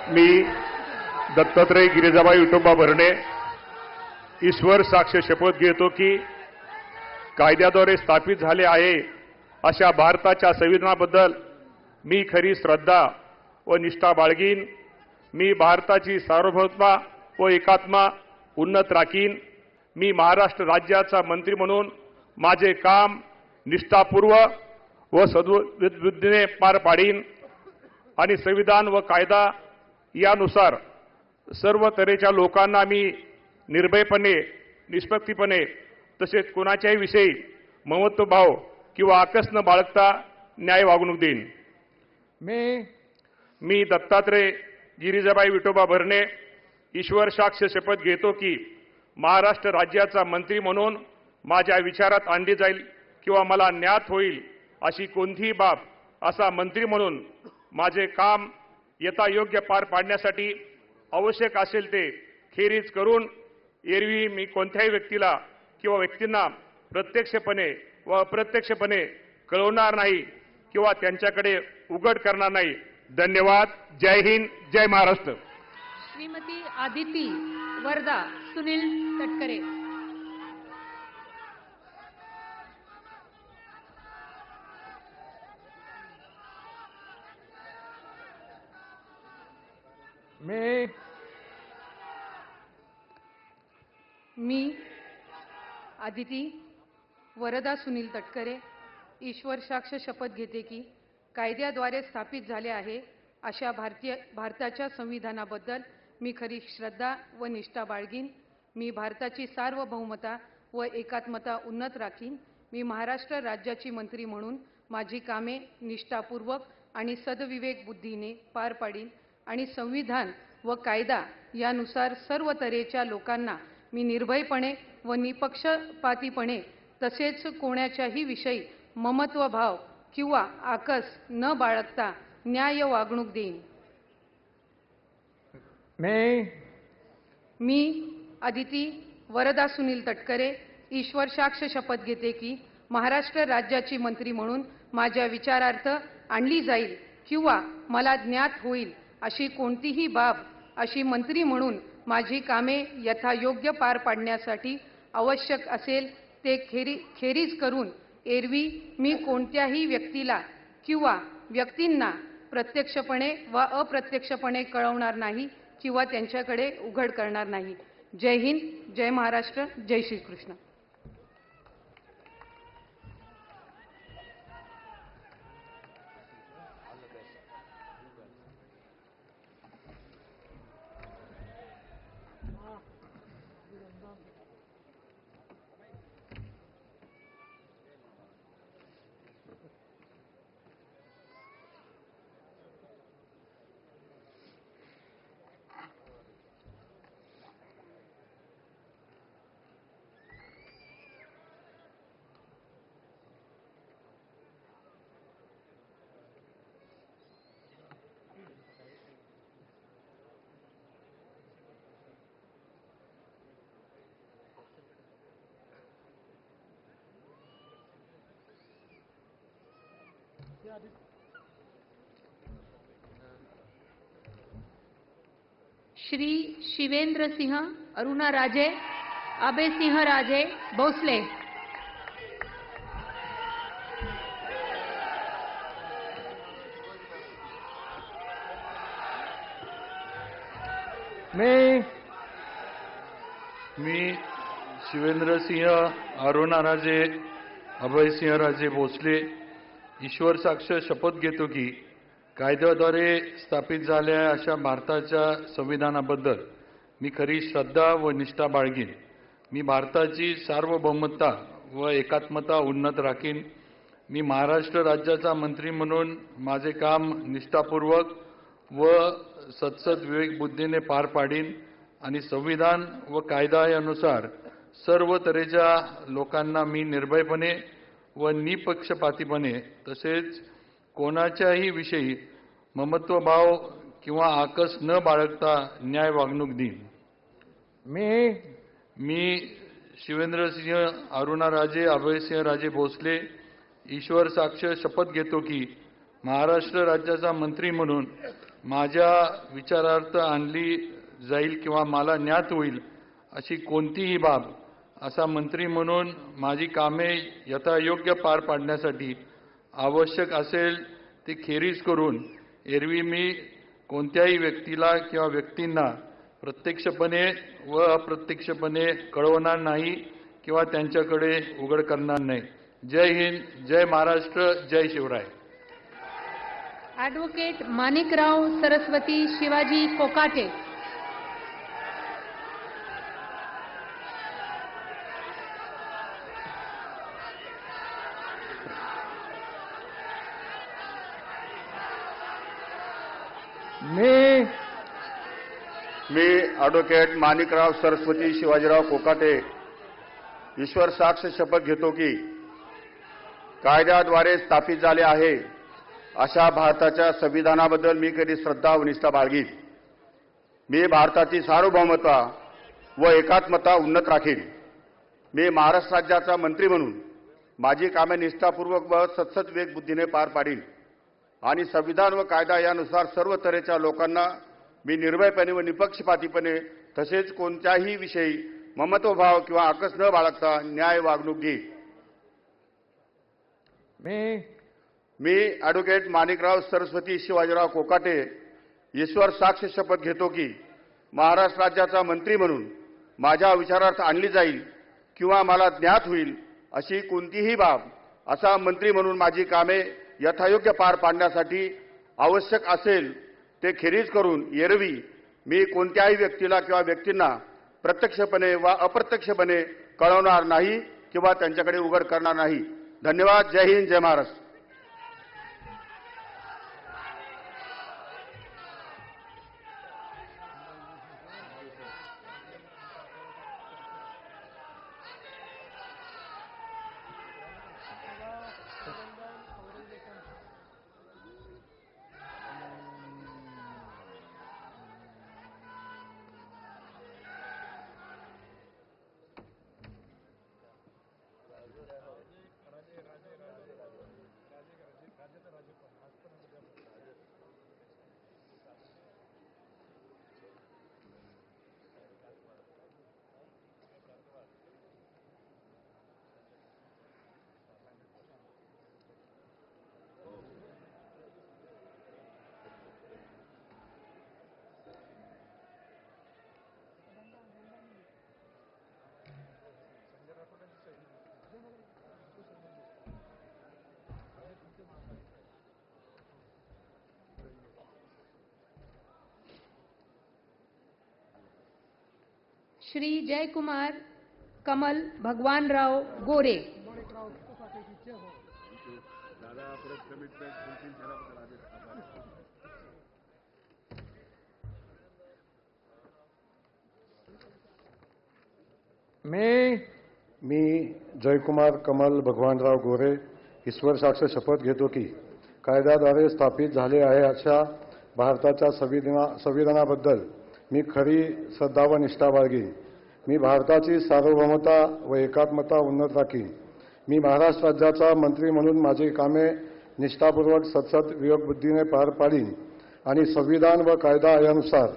मी दत्तात्रय गिरिजाबाई विठोबा भरणे ईश्वर साक्ष शपथ घेतो की कायद्याद्वारे स्थापित झाले आहे अशा भारताच्या संविधानाबद्दल मी खरी श्रद्धा व निष्ठा बाळगीन. मी भारताची सार्वभौमता व एकात्मा उन्नत राखीन. मी महाराष्ट्र राज्याचा मंत्री म्हणून माझे काम निष्ठापूर्वक व सद्बुद्धीने पार पाडीन आणि संविधान व कायदा यानुसार सर्व तऱ्हेच्या लोकांना मी निर्भयपणे निष्पक्षपणे तसेच कोणाच्याही विषयी ममत्वभाव किंवा आकस न बाळगता न्याय वागणूक देईन. मी दत्तात्रय गिरिजाबाई विठोबा भरणे ईश्वर साक्ष शपथ घेतो की महाराष्ट्र राज्याचा मंत्री म्हणून माझ्या विचारात आणली जाईल किंवा मला ज्ञात होईल अशी कोणतीही बाब असा मंत्री म्हणून माझे काम यथायोग्य पार पाडण्यासाठी आवश्यक असेल ते खेरीज करून एरवी मी कोणत्याही व्यक्तीला किंवा व्यक्तींना प्रत्यक्षपणे व अप्रत्यक्षपणे कळवणार नाही किंवा त्यांच्याकडे उघड करणार नाही. धन्यवाद. जय हिंद. जय महाराष्ट्र. श्रीमती आदिती वरदा सुनील तटकरे. मी आदिती वरदा सुनील तटकरे ईश्वर साक्ष शपथ घेते की कायद्याद्वारे स्थापित झाले आहे अशा भारताच्या संविधानाबद्दल मी खरी श्रद्धा व निष्ठा बाळगीन. मी भारताची सार्वभौमता व एकात्मता उन्नत राखीन. मी महाराष्ट्र राज्याची मंत्री म्हणून माझी कामे निष्ठापूर्वक आणि सद्विवेक बुद्धीने पार पाडीन आणि संविधान व कायदा यानुसार सर्व तऱ्हेच्या लोकांना मी निर्भयपणे व निपक्षपातीपणे तसेच कोणाच्याही विषयी ममत्वभाव किंवा आकस न बाळगता न्याय वागणूक देईन. मी आदिती वरदा सुनील तटकरे ईश्वर साक्ष शपथ घेते की महाराष्ट्र राज्याची मंत्री म्हणून माझ्या विचारार्थ आणली जाईल किंवा मला ज्ञात होईल अशी कोणतीही बाब अशी मंत्री म्हणून माझी कामे यथायोग्य पार पाडण्यासाठी आवश्यक असेल ते खेरीज करून एरवी मी कोणत्याही व्यक्तीला किंवा व्यक्तींना प्रत्यक्षपणे व अप्रत्यक्षपणे कळवणार नाही किंवा त्यांच्याकडे उघड करणार नाही. जय हिंद. जय महाराष्ट्र. जय श्रीकृष्ण. श्री शिवेंद्र सिंह अरुणा राजे अभय सिंह राजे भोसले। मी शिवेंद्र सिंह अरुणा राजे अभय सिंह राजे भोसले ईश्वर साक्ष शपथ घेतो की कायद्याद्वारे स्थापित झालेल्या अशा भारताच्या संविधानाबद्दल मी खरी श्रद्धा व निष्ठा बाळगीन। मी भारताची सार्वभौमता व एकात्मता उन्नत राखीन। मी महाराष्ट्र राज्याचा मंत्री म्हणून माझे काम निष्ठापूर्वक व सत्सद विवेक बुद्धीने पार पाडीन आणि संविधान व कायदा यानुसार सर्व तऱ्हेच्या लोकांना मी निर्भयपणे व निपक्षपातीपणे तसेच कोणाच्याही विषयी ममत्वभाव किंवा आकस न बाळगता न्याय वागणूक देईन। मी शिवेंद्र सिंह अरुणा राजे अभय सिंह राजे भोसले ईश्वर साक्ष शपथ घेतो की महाराष्ट्र राज्याचा मंत्री म्हणून माझ्या विचारार्थ आणली जाईल किंवा मला ज्ञात होईल अशी कोणतीही बाब असा मंत्री म्हणून माझी कामे यथायोग्य पार पाडण्यासाठी आवश्यक असेल ती खेरीज करून एरवी मी कोणत्याही व्यक्तीला किंवा व्यक्तींना प्रत्यक्षपणे व अप्रत्यक्षपणे कळवणार नाही किंवा त्यांच्याकडे उघड करणार नाही। जय हिंद, जय महाराष्ट्र, जय शिवराय। ॲडव्होकेट माणिकराव सरस्वती शिवाजी कोकाटे। मी ॲडव्होकेट माणिकराव सरस्वती शिवाजीराव कोकाटे ईश्वर साक्ष शपथ घेतो की कायद्याद्वारे स्थापित झाले आहे अशा भारताच्या संविधानाबद्दल मी कधी श्रद्धा व निष्ठा बाळगीन। मी भारताची सार्वभौमता व एकात्मता उन्नत राखीन। मी महाराष्ट्र राज्याचा मंत्री म्हणून माझी कामे निष्ठापूर्वक व सत्सद विवेक बुद्धीने पार पाडीन आणि संविधान व कायदा यानुसार सर्व तऱ्हेच्या लोकांना मी निर्भयपणे व निपक्षपातीपणे तसेच कोणत्याही विषयी ममत्वभाव किंवा आकस न बाळगता न्याय वागणूक देईन। मी ॲडव्होकेट माणिकराव सरस्वती शिवाजीराव कोकाटे ईश्वर साक्ष शपथ घेतो की महाराष्ट्र राज्याचा मंत्री म्हणून माझ्या विचारार्थ आणली जाईल किंवा मला ज्ञात होईल अशी कोणतीही बाब असा मंत्री म्हणून माझी कामे यथायोग्य पार पाडण्यासाठी आवश्यक असेल ते खेरीज करून एरवी मी कोणत्याही व्यक्तीला किंवा व्यक्तींना प्रत्यक्षपणे व अप्रत्यक्षपणे कळवणार नाही किंवा त्यांच्याकडे उघड करणार नाही। धन्यवाद। जय हिंद, जय महाराष्ट्र। श्री जयकुमार कमल भगवानराव गोरे। मी जयकुमार कमल भगवानराव गोरे ईश्वर साक्ष शपथ घेतो की कायद्याद्वारे स्थापित झाले आहे अशा भारताच्या संविधानाबद्दल मी खरी श्रद्धा व निष्ठा बाळगीन। मी भारताची सार्वभौमता व एकात्मता उन्नत राखीन। मी महाराष्ट्र राज्याचा मंत्री म्हणून माझी कामे निष्ठापूर्वक सतसत विवेकबुद्धीने पार पाडीन आणि संविधान व कायदा यानुसार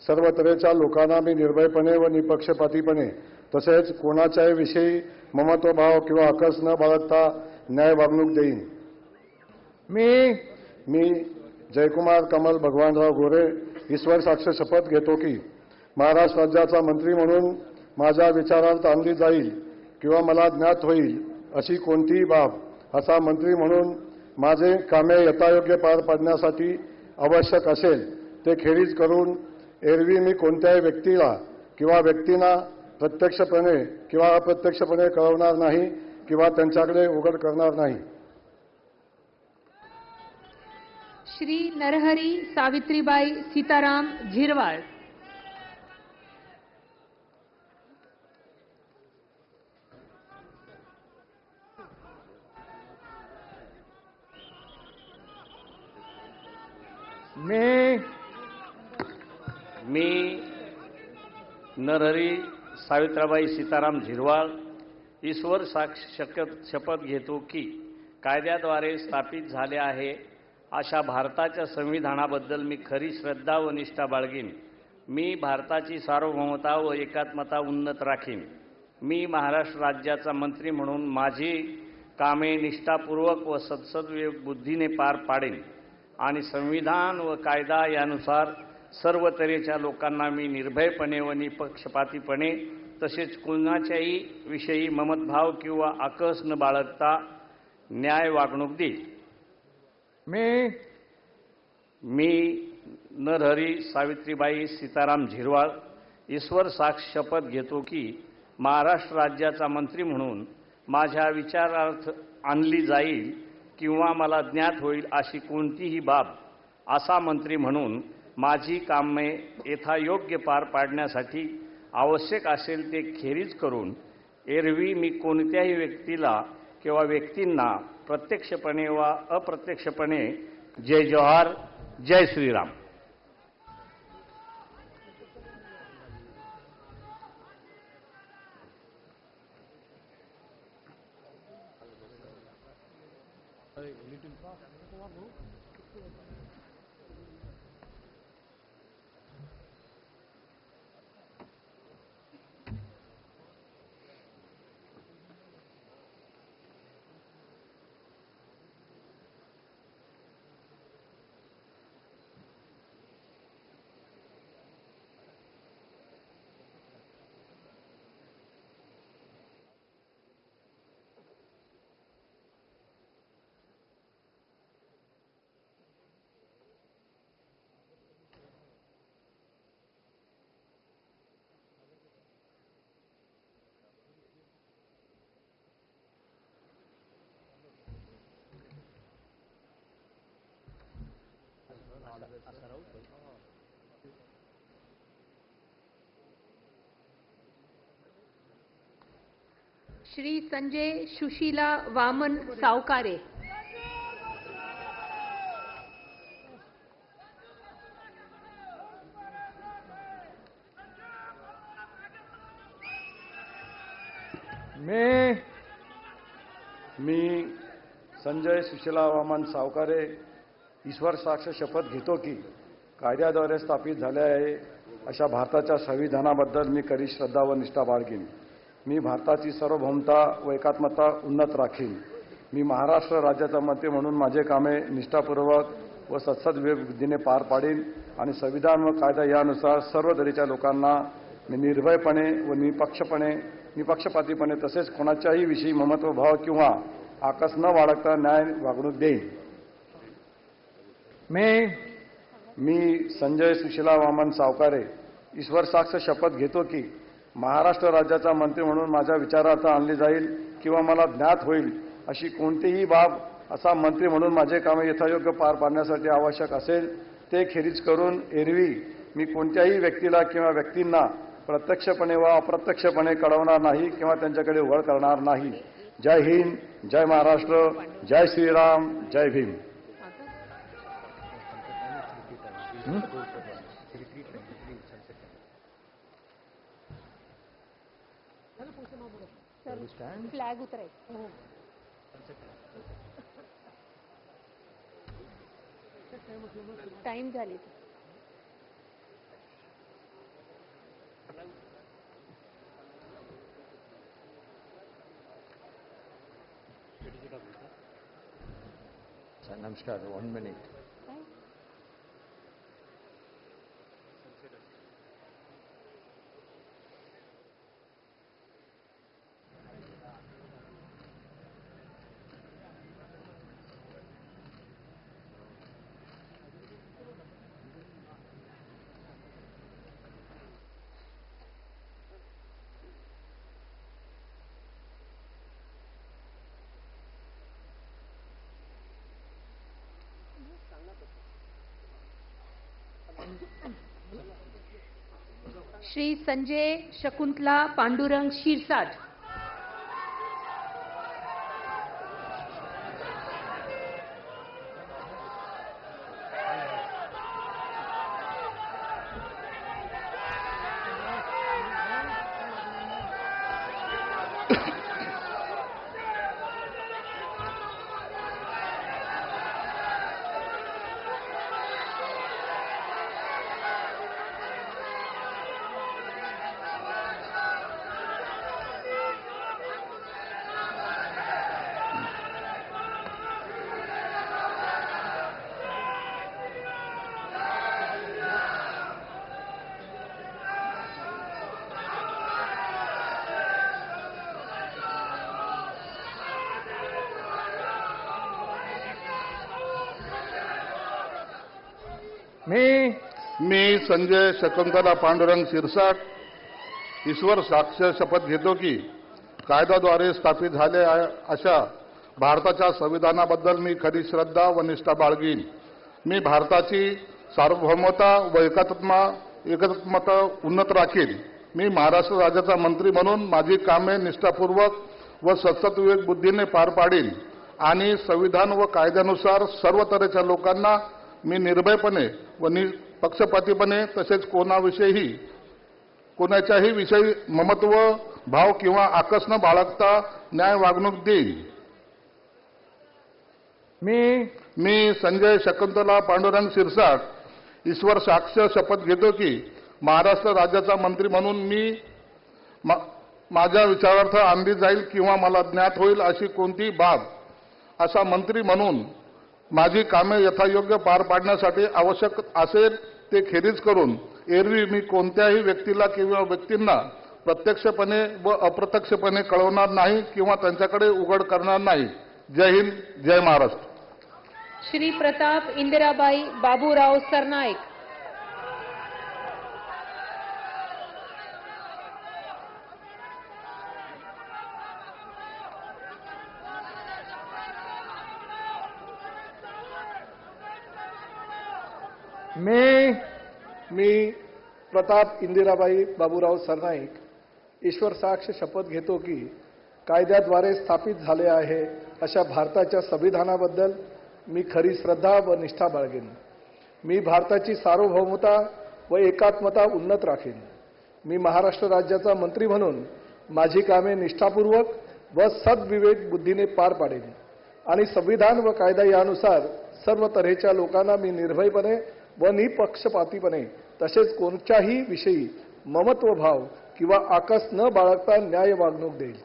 सर्व तऱ्हेच्या लोकांना मी निर्भयपणे व निपक्षपातीपणे तसेच कोणाच्याही विषयी ममत्वभाव किंवा अकस न बाळगता न्याय वागणूक देईन. मी जयकुमार कमल भगवानराव गोरे ईश्वर साक्ष शपथ घेतो की महाराष्ट्र राज्याचा मंत्री म्हणून माझ्या विचारार्थ आणली जाईल किंवा मला ज्ञात होईल अशी कोणतीही बाब असा मंत्री म्हणून माझे कामे यथायोग्य पार पाडण्यासाठी आवश्यक असेल ते खेरीज करून एरवी मी कोणत्याही व्यक्तीला किंवा व्यक्तींना प्रत्यक्षपणे किंवा अप्रत्यक्षपणे कळवणार नाही किंवा त्यांच्याकडे उघड करणार नाही. श्री नरहरी सावित्रीबाई सीताराम झिरवाळ. मी नरहरी सावित्राबाई सीताराम झिरवाळ ईश्वर साक्ष शपथ घेतो की कायद्याद्वारे स्थापित झाले आहे अशा भारताच्या संविधानाबद्दल मी खरी श्रद्धा व निष्ठा बाळगीन. मी भारताची सार्वभौमता व एकात्मता उन्नत राखीन. मी महाराष्ट्र राज्याचा मंत्री म्हणून माझी कामे निष्ठापूर्वक व सत्सद बुद्धीने पार पाडेन आणि संविधान व कायदा यानुसार सर्व तऱ्हेच्या लोकांना मी निर्भयपणे व निपक्षपातीपणे तसेच कोणाच्याही विषयी ममतभाव किंवा आकस न बाळगता न्याय वागणूक देईल. मी नरहरी सावित्रीबाई सीताराम झिरवाळ ईश्वर साक्ष शपथ घेतो की महाराष्ट्र राज्याचा मंत्री म्हणून माझ्या विचारार्थ आणली जाईल किंवा मला ज्ञात होईल अशी कोणतीही बाब असा मंत्री म्हणून माझी कामे यथायोग्य पार पाडण्यासाठी आवश्यक असेल ते खेरीज करून एरवी मी कोणत्याही व्यक्तीला किंवा व्यक्तींना प्रत्यक्षपणे वा अप्रत्यक्षपणे जय जोहार, जय श्रीराम. श्री संजय सुशीला वामन सावकारे. मी संजय सुशीला वामन सावकारे ईश्वर साक्ष शपथ घेतो की कायद्याद्वारे स्थापित झाले आहे अशा भारताच्या संविधानाबद्दल मी खरी श्रद्धा व निष्ठा बाळगीन. मी भारताची सार्वभौमता व एकात्मता उन्नत राखीन. मी महाराष्ट्र राज्याचा मंत्री म्हणून माझे कामे निष्ठापूर्वक व सत्सद विवेकबुद्धीने पार पाडीन आणि संविधान व कायदा यानुसार सर्व तऱ्हेच्या लोकांना मी निर्भयपणे व निपक्षपातीपणे तसेच कोणाच्याही विषयी ममत्वभाव किंवा आकस न बाळगता न्याय वागणूक देईन. मी संजय सुशीला वामन सावकारे ईश्वर साक्ष शपथ घेतो की महाराष्ट्र राज्याचा मंत्री म्हणून माझ्या विचारार्थ आणली जाईल किंवा मला ज्ञात होईल अशी कोणतीही बाब असा मंत्री म्हणून माझे कामे यथायोग्य पार पाडण्यासाठी आवश्यक असेल ते खेरीज करून एरवी मी कोणत्याही व्यक्तीला किंवा व्यक्तींना प्रत्यक्षपणे वा अप्रत्यक्षपणे कळवणार नाही किंवा त्यांच्याकडे उघड करणार नाही. जय हिंद, जय महाराष्ट्र, जय श्रीराम, जय भीम. फ्लॅग उतराय. टाइम झाली. नमस्कार, 1 मिनिट. श्री संजय शकुंतला पांडुरंग शिरसाट. मी संजय शकुंतला पांडुरंग शिरसाट ईश्वर साक्ष शपथ घेतो की कायद्याद्वारे स्थापित झाले अशा भारताच्या संविधानाबद्दल मी खरी श्रद्धा व निष्ठा बाळगीन. मी भारताची सार्वभौमता व एकात्मता उन्नत राखीन. मी महाराष्ट्र राज्याचा मंत्री म्हणून माझी कामे निष्ठापूर्वक व सत्सविवेक बुद्धीने पार पाडीन आणि संविधान व कायद्यानुसार सर्व तऱ्हेच्या लोकांना मी निर्भयपणे व निपक्षपातीपणे तसेच कोणाच्याही विषयी ममत्व भाव किंवा आकस न बाळगता न्याय वागणूक देईन. मी संजय शकुंतला पांडुरंग शिरसाट ईश्वर साक्ष शपथ घेतो की महाराष्ट्र राज्याचा मंत्री म्हणून मी माझ्या विचारार्थ आणली जाईल किंवा मला ज्ञात होईल अशी कोणतीही बाब असा मंत्री म्हणून माझी कामे यथायोग्य पार पाडण्यासाठी आवश्यक असेल ते खेरीज करून एरवी मी कोणत्याही व्यक्तीला किंवा व्यक्तींना प्रत्यक्षपणे व अप्रत्यक्षपणे कळवणार नाही किंवा त्यांच्याकडे उघड करणार नाही. जय हिंद, जय महाराष्ट्र. श्री प्रताप इंदिराबाई बाबूराव सरनाईक. मी प्रताप इंदिराबाई बाबूराव सरनाईक ईश्वर साक्ष शपथ घेतो की कायद्याद्वारे स्थापित झाले आहे अशा भारताच्या संविधानाबद्दल मी खरी श्रद्धा व निष्ठा बाळगेन. मी भारताची सार्वभौमता व एकात्मता उन्नत राखीन. मी महाराष्ट्र राज्याचा मंत्री म्हणून माझी कामे निष्ठापूर्वक व सद्विवेक बुद्धीने पार पाडेन आणि संविधान व कायदा यानुसार सर्व तऱ्हेच्या लोकांना मी निर्भयपणे व निपक्षपातीपणे तसेच कोणत्याही विषयी ममत्व भाव किंवा आकस न बाळगता न्याय वागणूक देईल.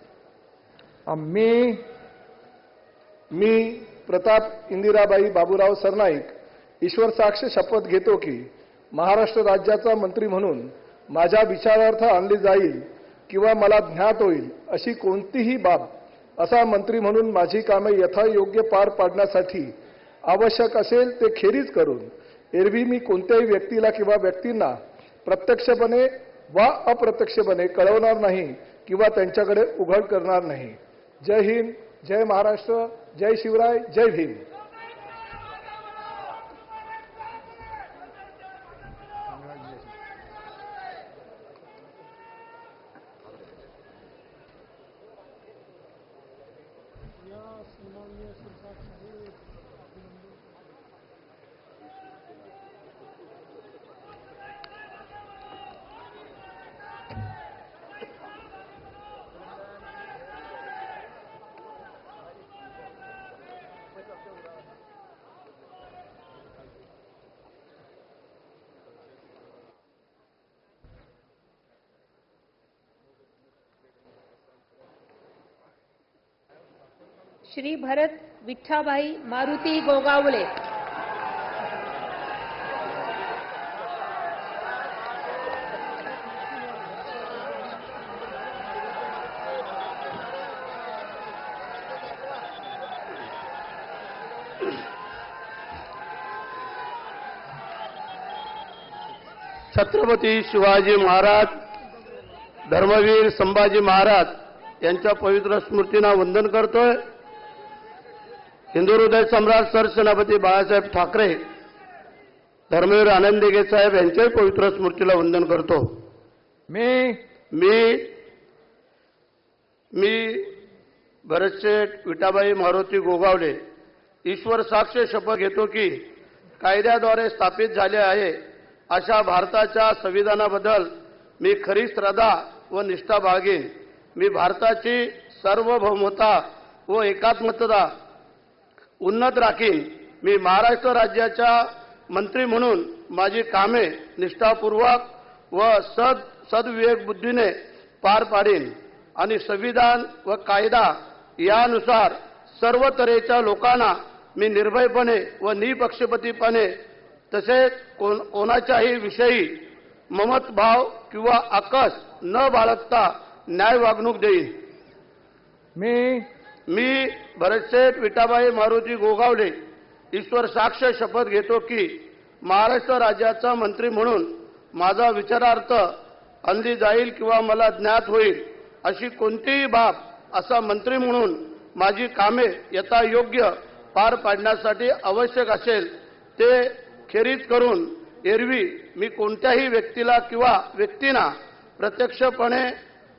मी प्रताप इंदिराबाई बाबूराव सरनाईक ईश्वर साक्ष शपथ घेतो की महाराष्ट्र राज्याचा मंत्री म्हणून माझ्या विचारार्थ आणली जाईल किंवा मला ज्ञात होईल अशी कोणतीही बाब असा मंत्री म्हणून माझी कामे यथायोग्य पार पाडण्यासाठी आवश्यक असेल ते खेरीज करून एरवी मी कोणत्याही व्यक्तीला किंवा व्यक्तींना प्रत्यक्षपणे वा अप्रत्यक्षपणे कळवणार नाही किंवा त्यांच्याकडे उघड करणार नाही. जय हिंद, जय महाराष्ट्र, जय शिवराय, जय भीम. श्री भरत विठ्ठाबाई मारुती गोगावले, छत्रपती शिवाजी महाराज, धर्मवीर संभाजी महाराज यांच्या पवित्र स्मृतींना वंदन करतोय. हिंदू हृदय सम्राट सरसेनापती बाळासाहेब ठाकरे, धर्मवीर आनंद दिघे साहेब यांच्याही पवित्र स्मृतीला वंदन करतो. मी भरतशेठ विठाबाई मारुती गोगावले ईश्वर साक्ष शपथ घेतो की कायद्याद्वारे स्थापित झाले आहे अशा भारताच्या संविधानाबद्दल मी खरी श्रद्धा व निष्ठा बाळगेन. मी भारताची सार्वभौमता व एकात्मता उन्नत राखीन. मी महाराष्ट्र राज्याच्या मंत्री म्हणून माझी कामे निष्ठापूर्वक व सद्विवेक बुद्धीने पार पाडीन आणि संविधान व कायदा यानुसार सर्व तऱ्हेच्या लोकांना मी निर्भयपणे व निपक्षपातीपणे तसेच कोणाच्याही विषयी ममतभाव किंवा आकस न बाळगता न्याय वागणूक देईन. मी भरतशेठ विठाबाई मारुती गोगावले ईश्वर साक्ष शपथ घेतो की महाराष्ट्र राज्याचा मंत्री म्हणून माझा विचारार्थ अंधी जाईल किंवा मला ज्ञात होईल अशी कोणतीही बाब असा मंत्री म्हणून माझी कामे यथायोग्य पार पाडण्यासाठी आवश्यक असेल ते खेरीज करून एरवी मी कोणत्याही व्यक्तीला किंवा व्यक्तींना प्रत्यक्षपणे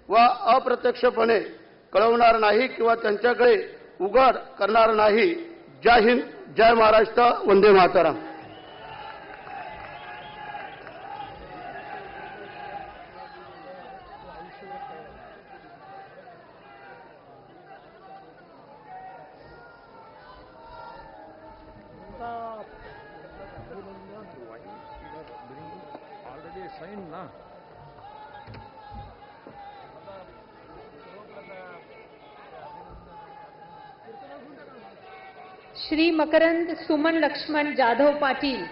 व अप्रत्यक्षपणे कळवणार नाही किंवा त्यांच्याकडे उघड करणार नाही. जय हिंद, जय Maharashtra, Vande Mataram. already signed na. Shri Makarand Suman Laxman Jadhav Patil,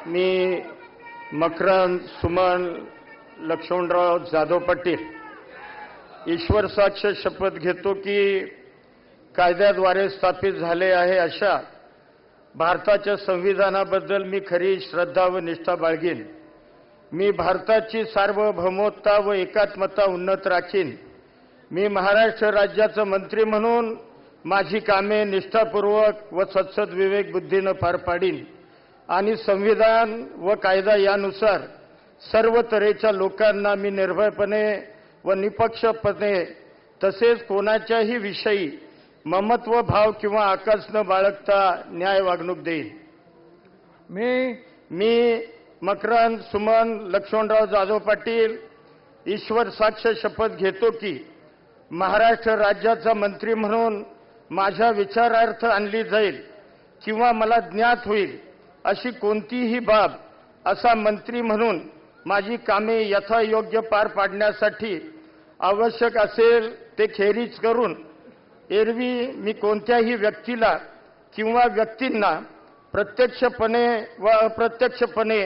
मी मकरंद सुमन लक्ष्मणराव जाधव पाटील ईश्वर साक्ष शपथ घेतो की कायद्याद्वारे स्थापित झाले आहे अशा भारताच्या संविधानाबद्दल मी खरी श्रद्धा व निष्ठा बाळगीन. मी भारताची सार्वभौमता व एकात्मता उन्नत राखीन. मी महाराष्ट्र राज्याचा मंत्री म्हणून माझी कामे निष्ठापूर्वक व सद्विवेक बुद्धीनं पार पाडीन आणि संविधान व कायदा यानुसार सर्व तऱ्हेच्या लोकांना मी निर्भयपणे व निपक्षपणे तसेच कोणाच्याही विषयी ममत्व भाव किंवा आकस न बाळगता न्याय वागणूक देईन. मी मकरंद सुमन लक्ष्मणराव जाधव पाटील ईश्वर साक्ष शपथ घेतो की महाराष्ट्र राज्याचा मंत्री म्हणून माझ्या विचारार्थ आणली जाईल किंवा मला ज्ञात होईल अशी कोणतीही बाब असा मंत्री म्हणून माझी कामे यथायोग्य पार पाडण्यासाठी आवश्यक असेल ते खेरीज करून एरवी मी कोणत्याही व्यक्तीला किंवा व्यक्तींना प्रत्यक्षपणे व अप्रत्यक्षपणे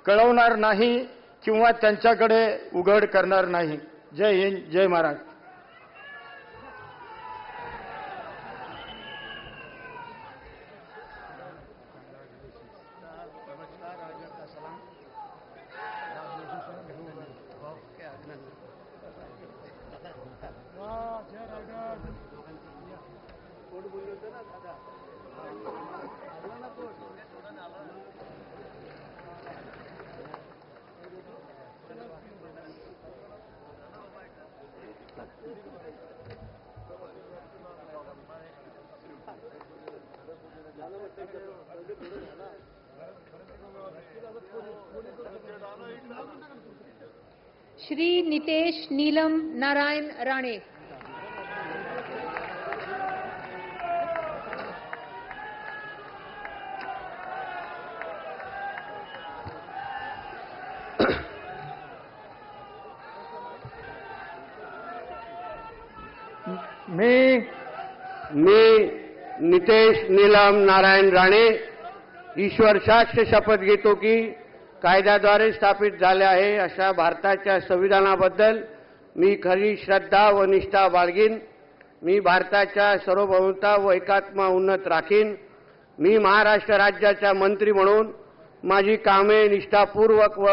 कळवणार नाही किंवा त्यांच्याकडे उघड करणार नाही. जय हिंद, जय महाराष्ट्र. श्री नितेश नीलम नारायण राणे. मी नितेश नीलम नारायण राणे ईश्वर साक्ष शपथ घेतो की कायद्याद्वारे स्थापित झाले आहे अशा भारताच्या संविधानाबद्दल मी खरी श्रद्धा व निष्ठा बाळगीन. मी भारताच्या सार्वभौमता व एकात्मा उन्नत राखीन. मी महाराष्ट्र राज्याचा मंत्री म्हणून माझी कामे निष्ठापूर्वक व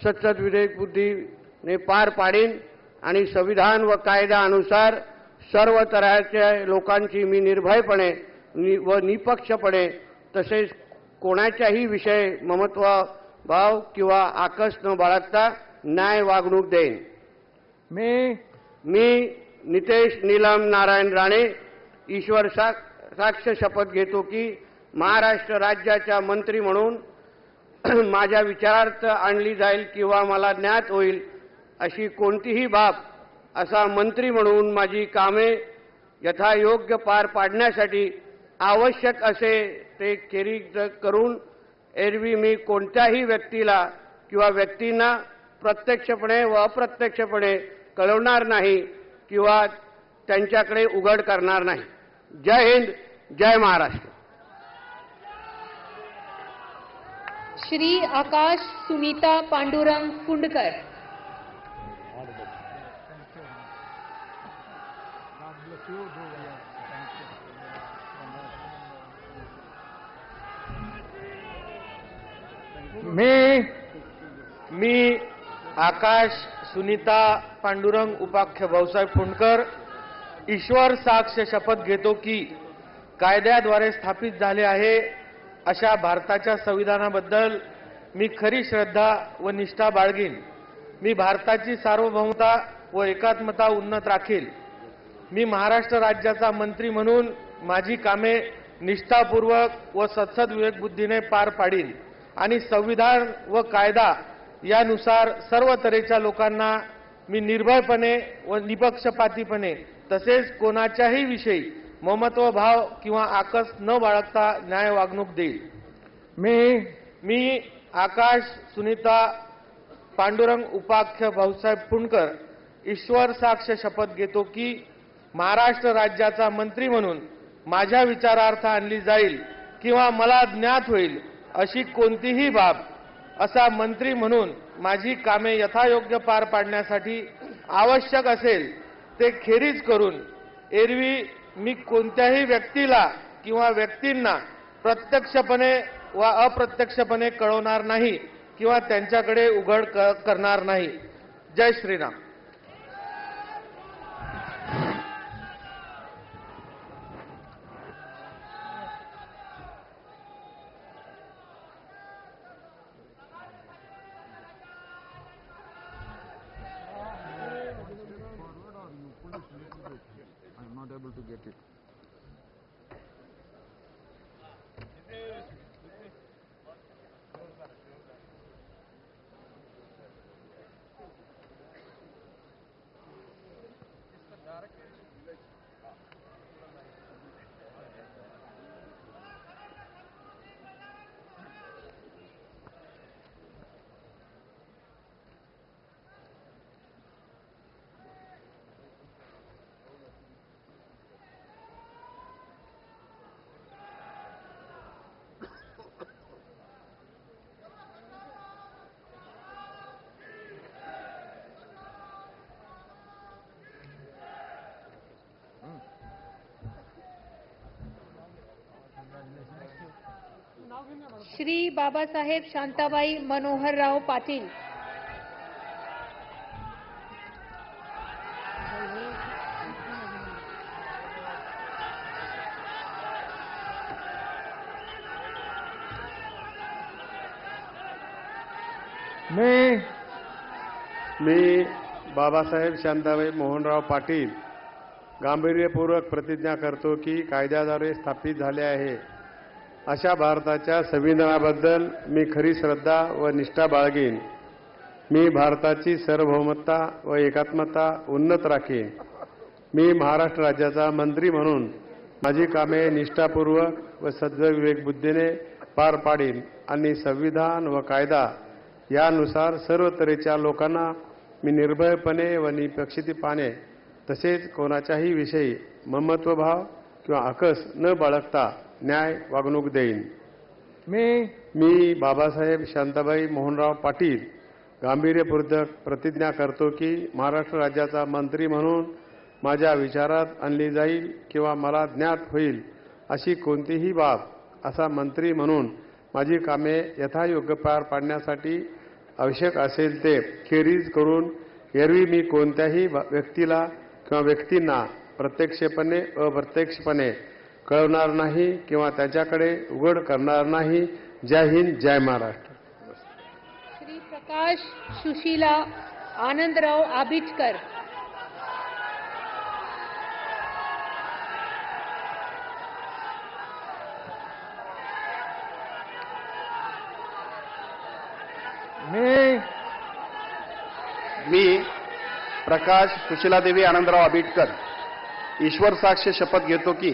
सतत विवेकबुद्धीने पार पाडीन आणि संविधान व कायद्यानुसार सर्व तऱ्हेच्या लोकांची मी निर्भयपणे व निपक्षपणे तसेच कोणाच्याही विषय ममत्वभाव किंवा आकस न बाळगता न्याय वागणूक देईन. मी नितेश नीलम नारायण राणे ईश्वर साक्ष शपथ घेतो की महाराष्ट्र राज्याचा मंत्री म्हणून माझ्या विचारार्थ आणली जाईल किंवा मला ज्ञात होईल अशी कोणतीही बाब असा मंत्री म्हणून माझी कामे यथायोग्य पार पाडण्यासाठी आवश्यक असे ते खेरीज करून एरवी मी कोणत्याही व्यक्तीला किंवा व्यक्तींना प्रत्यक्षपणे व अप्रत्यक्षपणे कळवणार नाही किंवा त्यांच्याकडे उघड करणार नाही. जय हिंद, जय महाराष्ट्र. श्री आकाश सुनीता पांडुरंग कुंडकर. मी आकाश सुनीता पांडुरंग उपाख्य भाऊसाहेब फुंडकर ईश्वर साक्ष शपथ घेतो की कायद्याद्वारे स्थापित झाले आहे अशा भारताच्या संविधानाबद्दल मी खरी श्रद्धा व निष्ठा बाळगीन. मी भारताची सार्वभौमता व एकात्मता उन्नत राखील. मी महाराष्ट्र राज्याचा मंत्री म्हणून माझी कामे निष्ठापूर्वक व सत्सद विवेकबुद्धीने पार पाडीन आणि संविधान व कायदा यानुसार सर्व तऱ्हेच्या लोकांना मी निर्भयपणे व निपक्षपातीपणे तसेच कोणाच्याही विषयी ममत्वभाव किंवा आकस न बाळगता न्याय वागणूक देईल. मी आकाश सुनीता पांडुरंग उपाख्य भाऊसाहेब फुंडकर ईश्वर साक्ष शपथ घेतो की महाराष्ट्र राज्याचा मंत्री म्हणून माझ्या विचारार्थ आणली जाईल किंवा मला ज्ञात होईल अशी कोणतीही बाब असा मंत्री म्हणून माझी कामे यथायोग्य पार पाडण्यासाठी आवश्यक असेल ते खेरीज करून एरवी मी कोणत्याही व्यक्तीला किंवा व्यक्तींना प्रत्यक्षपणे व अप्रत्यक्षपणे कळवणार नाही किंवा त्यांच्याकडे उघड करणार नाही. जय Shriram. I'm not able to get it. Shri Babasaheb Shantabai Manoharrao Patil. मी बाबासाहेब शांताबाई मोहनराव पाटील गांभीर्यपूर्वक प्रतिज्ञा करतो की कायद्याद्वारे स्थापित झाले आहे अशा भारताच्या संविधानाबद्दल मी खरी श्रद्धा व निष्ठा बाळगीन. मी भारताची सार्वभौमता व एकात्मता उन्नत राखीन. मी महाराष्ट्र राज्याचा मंत्री म्हणून माझी कामे निष्ठापूर्वक व सद्विवेकबुद्धीने पार पाडीन आणि संविधान व कायदा यानुसार सर्व तऱ्हेच्या लोकांना मी निर्भयपणे व निपक्षपातीपणे तसेच कोणाच्याही विषयी ममत्वभाव किंवा आकस न बाळगता न्याय वागणूक देईन. मी बाबासाहेब शांताबाई मोहनराव पाटील गांभीर्यपूर्वक प्रतिज्ञा करतो की महाराष्ट्र राज्याचा मंत्री म्हणून माझ्या विचारात आणली जाईल किंवा मला ज्ञात होईल अशी कोणतीही बाब असा मंत्री म्हणून माझी कामे यथायोग्य पार पाडण्यासाठी आवश्यक असेल ते खेरीज करून एरवी मी कोणत्याही व्यक्तीला किंवा व्यक्तींना प्रत्यक्षपणे अप्रत्यक्षपणे कळवणार नाही किंवा त्याच्याकडे उघड करणार नाही. जय हिंद, जय महाराष्ट्र. श्री प्रकाश सुशीला आनंदराव आबिटकर. मी प्रकाश सुशीलादेवी आनंदराव आबिटकर ईश्वर साक्ष शपथ घेतो की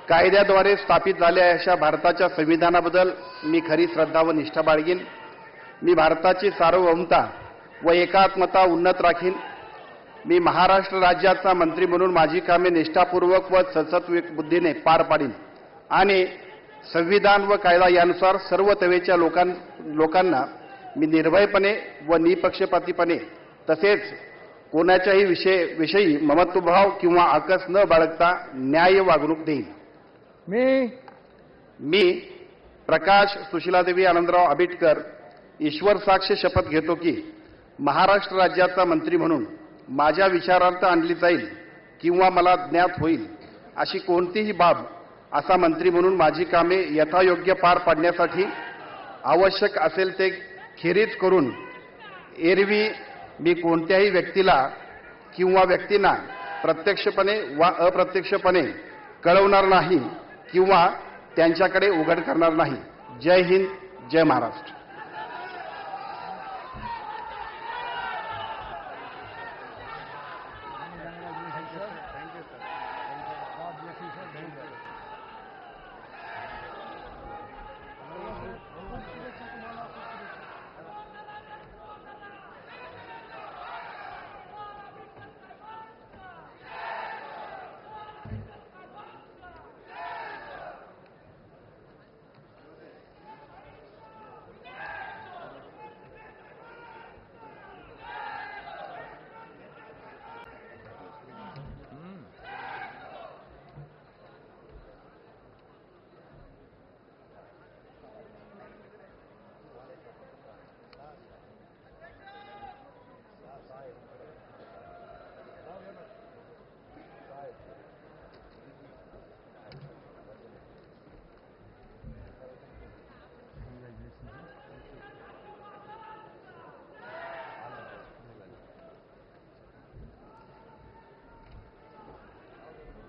कायद्याद्वारे स्थापित झालेल्या अशा भारताच्या संविधानाबद्दल मी खरी श्रद्धा व निष्ठा बाळगीन. मी भारताची सार्वभौमता व एकात्मता उन्नत राखीन. मी महाराष्ट्र राज्याचा मंत्री म्हणून माझी कामे निष्ठापूर्वक व सद्विवेक बुद्धीने पार पाडीन आणि संविधान व कायदा यानुसार सर्व तऱ्हेच्या लोकांना मी निर्भयपणे व निपक्षपातीपणे तसेच कोणाच्याही विषयी ममत्वभाव किंवा आकस न बाळगता न्याय वागणूक देईन. मी प्रकाश सुशीलादेवी आनंदराव आबिटकर ईश्वर साक्ष शपथ घेतो की महाराष्ट्र राज्याचा मंत्री म्हणून माझ्या विचारार्थ आणली जाईल किंवा मला ज्ञात होईल अशी कोणतीही बाब असा मंत्री म्हणून माझी कामे यथायोग्य पार पाडण्यासाठी आवश्यक असेल ते खेरीज करून एरवी मी कोणत्याही व्यक्तीला किंवा व्यक्तींना प्रत्यक्षपणे वा अप्रत्यक्षपणे कळवणार नाही किंवा त्यांच्याकडे उघड करणार नाही. जय हिंद, जय महाराष्ट्र.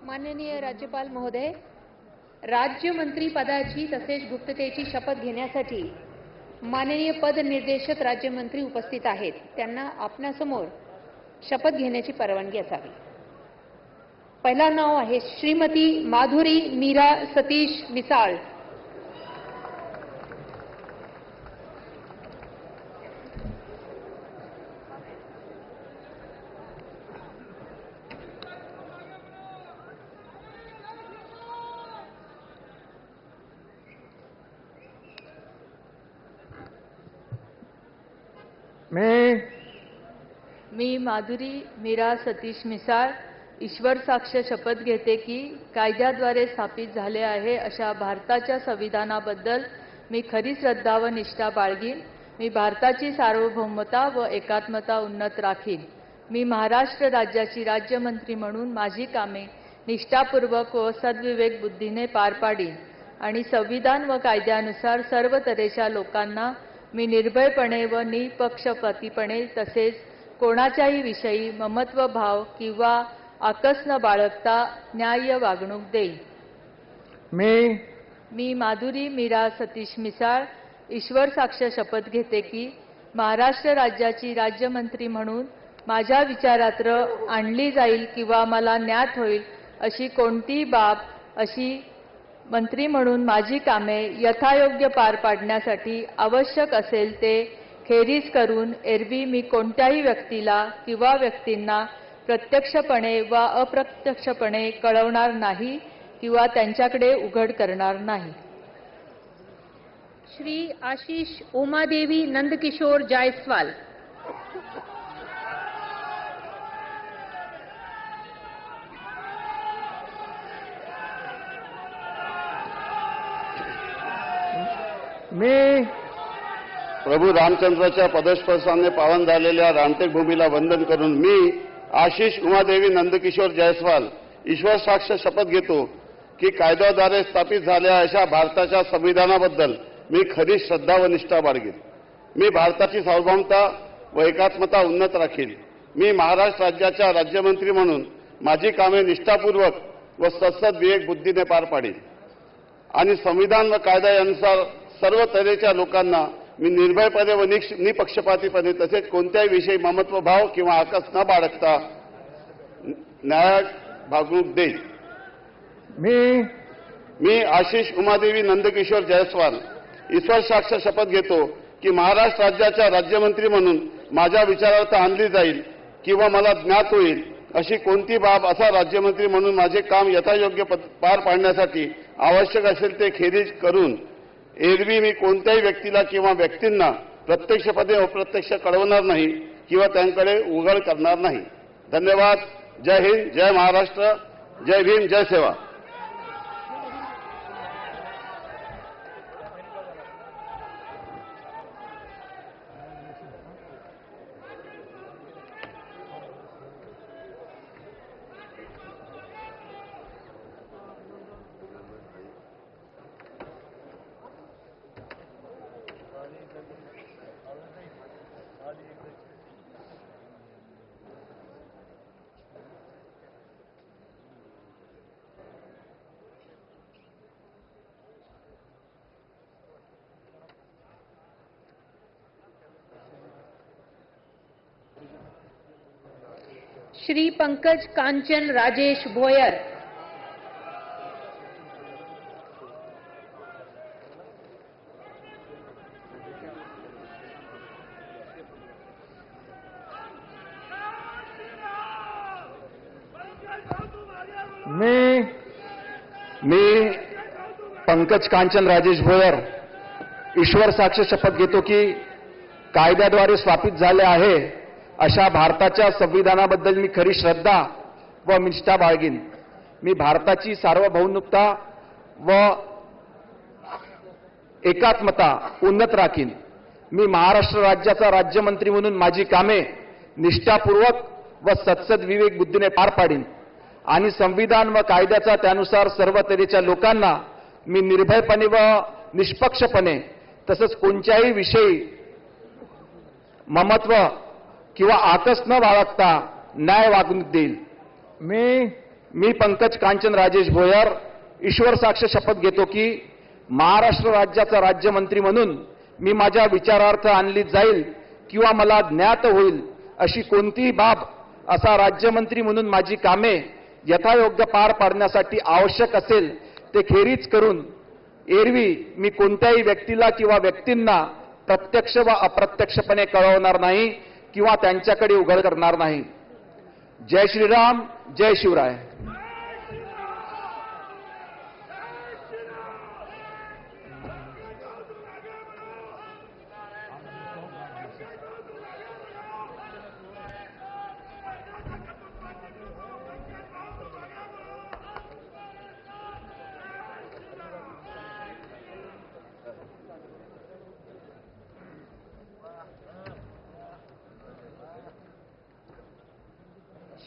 माननीय राज्यपाल महोदय, राज्यमंत्री पदाची तसेच गुप्ततेची शपथ घेण्यासाठी माननीय पद निर्देशक राज्यमंत्री उपस्थित आहेत. त्यांना आपणासमोर शपथ घेण्याची परवानगी असावी. पहिला नाव आहे श्रीमती माधुरी मीरा सतीश मिसाळ. मी माधुरी मीरा सतीश मिसाळ ईश्वर साक्ष शपथ घेते की कायद्याद्वारे स्थापित झाले आहे अशा भारताच्या संविधानाबद्दल मी खरी श्रद्धा व निष्ठा बाळगीन. मी भारताची सार्वभौमता व एकात्मता उन्नत राखीन. मी महाराष्ट्र राज्याची राज्यमंत्री म्हणून माझी कामे निष्ठापूर्वक व सद्विवेक बुद्धीने पार पाडीन आणि संविधान व कायद्यानुसार सर्व तऱ्हेच्या लोकांना मी निर्भयपणे व निपक्षपातीपणे तसेच कोणाच्याही विषयी ममत्व भाव किंवा आकस न बाळगता न्याय्य वागणूक देईन. मी माधुरी मीरा सतीश मिसाळ ईश्वर साक्ष शपथ घेते की महाराष्ट्र राज्याची राज्यमंत्री म्हणून माझ्या विचारात्र आणली जाईल किंवा मला ज्ञात होईल अशी कोणतीही बाब अशी मंत्री म्हणून माझी कामे यथायोग्य पार पाडण्यासाठी आवश्यक असेल ते खेरीज करून एरवी मी कोणत्याही व्यक्तीला किंवा व्यक्तींना प्रत्यक्षपणे वा अप्रत्यक्षपणे कळवणार नाही किंवा त्यांच्याकडे उघड करणार नाही. श्री आशीष उमादेवी नंदकिशोर जायसवाल. मी प्रभू रामचंद्राच्या पदस्पर्शाने पावन झालेल्या रामटेक भूमीला वंदन करून मी आशिष उमादेवी नंदकिशोर जायसवाल ईश्वर साक्ष शपथ घेतो की कायद्याद्वारे स्थापित झालेल्या अशा भारताच्या संविधानाबद्दल मी खरी श्रद्धा व निष्ठा बाळगेन. मी भारताची सार्वभौमता व एकात्मता उन्नत राखीन. मी महाराष्ट्र राज्याच्या राज्यमंत्री म्हणून माझी कामे निष्ठापूर्वक व सत्सद विवेक बुद्धीने पार पाडीन आणि संविधान व कायदा यानुसार सर्व तऱ्हेच्या लोकांना मी निर्भयपणे व निपक्षपातीपणे तसेच कोणत्याही विषयी ममत्वभाव किंवा आकस न बाळगता न्याय वागणूक देईन. मी आशिष उमादेवी नंदकिशोर जायसवाल ईश्वर साक्ष शपथ घेतो की महाराष्ट्र राज्याच्या राज्यमंत्री म्हणून माझ्या विचारार्थ आणली जाईल किंवा मला ज्ञात होईल अशी कोणती बाब असा राज्यमंत्री म्हणून माझे काम यथायोग्य पार पाडण्यासाठी आवश्यक असेल ते खेरीज करून एरवी मी कोणत्याही व्यक्तीला किंवा व्यक्तींना प्रत्यक्षपणे अप्रत्यक्ष कळवणार नाही किंवा त्यांकडे उघड करणार नाही. धन्यवाद. जय हिंद, जय महाराष्ट्र, जय भीम, जय सेवा. श्री पंकज कांचन राजेश भोयर. मी पंकज कांचन राजेश भोयर ईश्वर साक्ष शपथ घेतो की कायद्याद्वारे स्थापित झाले आहे अशा भारताच्या संविधानाबद्दल मी खरी श्रद्धा व निष्ठा बाळगीन. मी भारताची सार्वभौमता व एकात्मता उन्नत राखीन. मी महाराष्ट्र राज्याचा राज्यमंत्री म्हणून माझी कामे निष्ठापूर्वक व सत्सद विवेक बुद्धीने पार पाडीन आणि संविधान व कायद्याचा त्यानुसार सर्व तऱ्हेच्या लोकांना मी निर्भयपणे व निष्पक्षपणे तसंच कोणत्याही विषयी ममत्व किंवा आकस न बाळगता न्याय वागणूक देईल. मी पंकज कांचन राजेश भोयर ईश्वर साक्ष शपथ घेतो की महाराष्ट्र राज्याचा राज्यमंत्री म्हणून मी माझ्या विचारार्थ आणली जाईल किंवा मला ज्ञात होईल अशी कोणतीही बाब असा राज्यमंत्री म्हणून माझी कामे यथायोग्य पार पाडण्यासाठी आवश्यक असेल ते खेरीज करून एरवी मी कोणत्याही व्यक्तीला किंवा व्यक्तींना प्रत्यक्ष व अप्रत्यक्षपणे कळवणार नाही किंवा त्यांच्याकडे उघड करणार नाही. जय श्रीराम, जय शिवराय.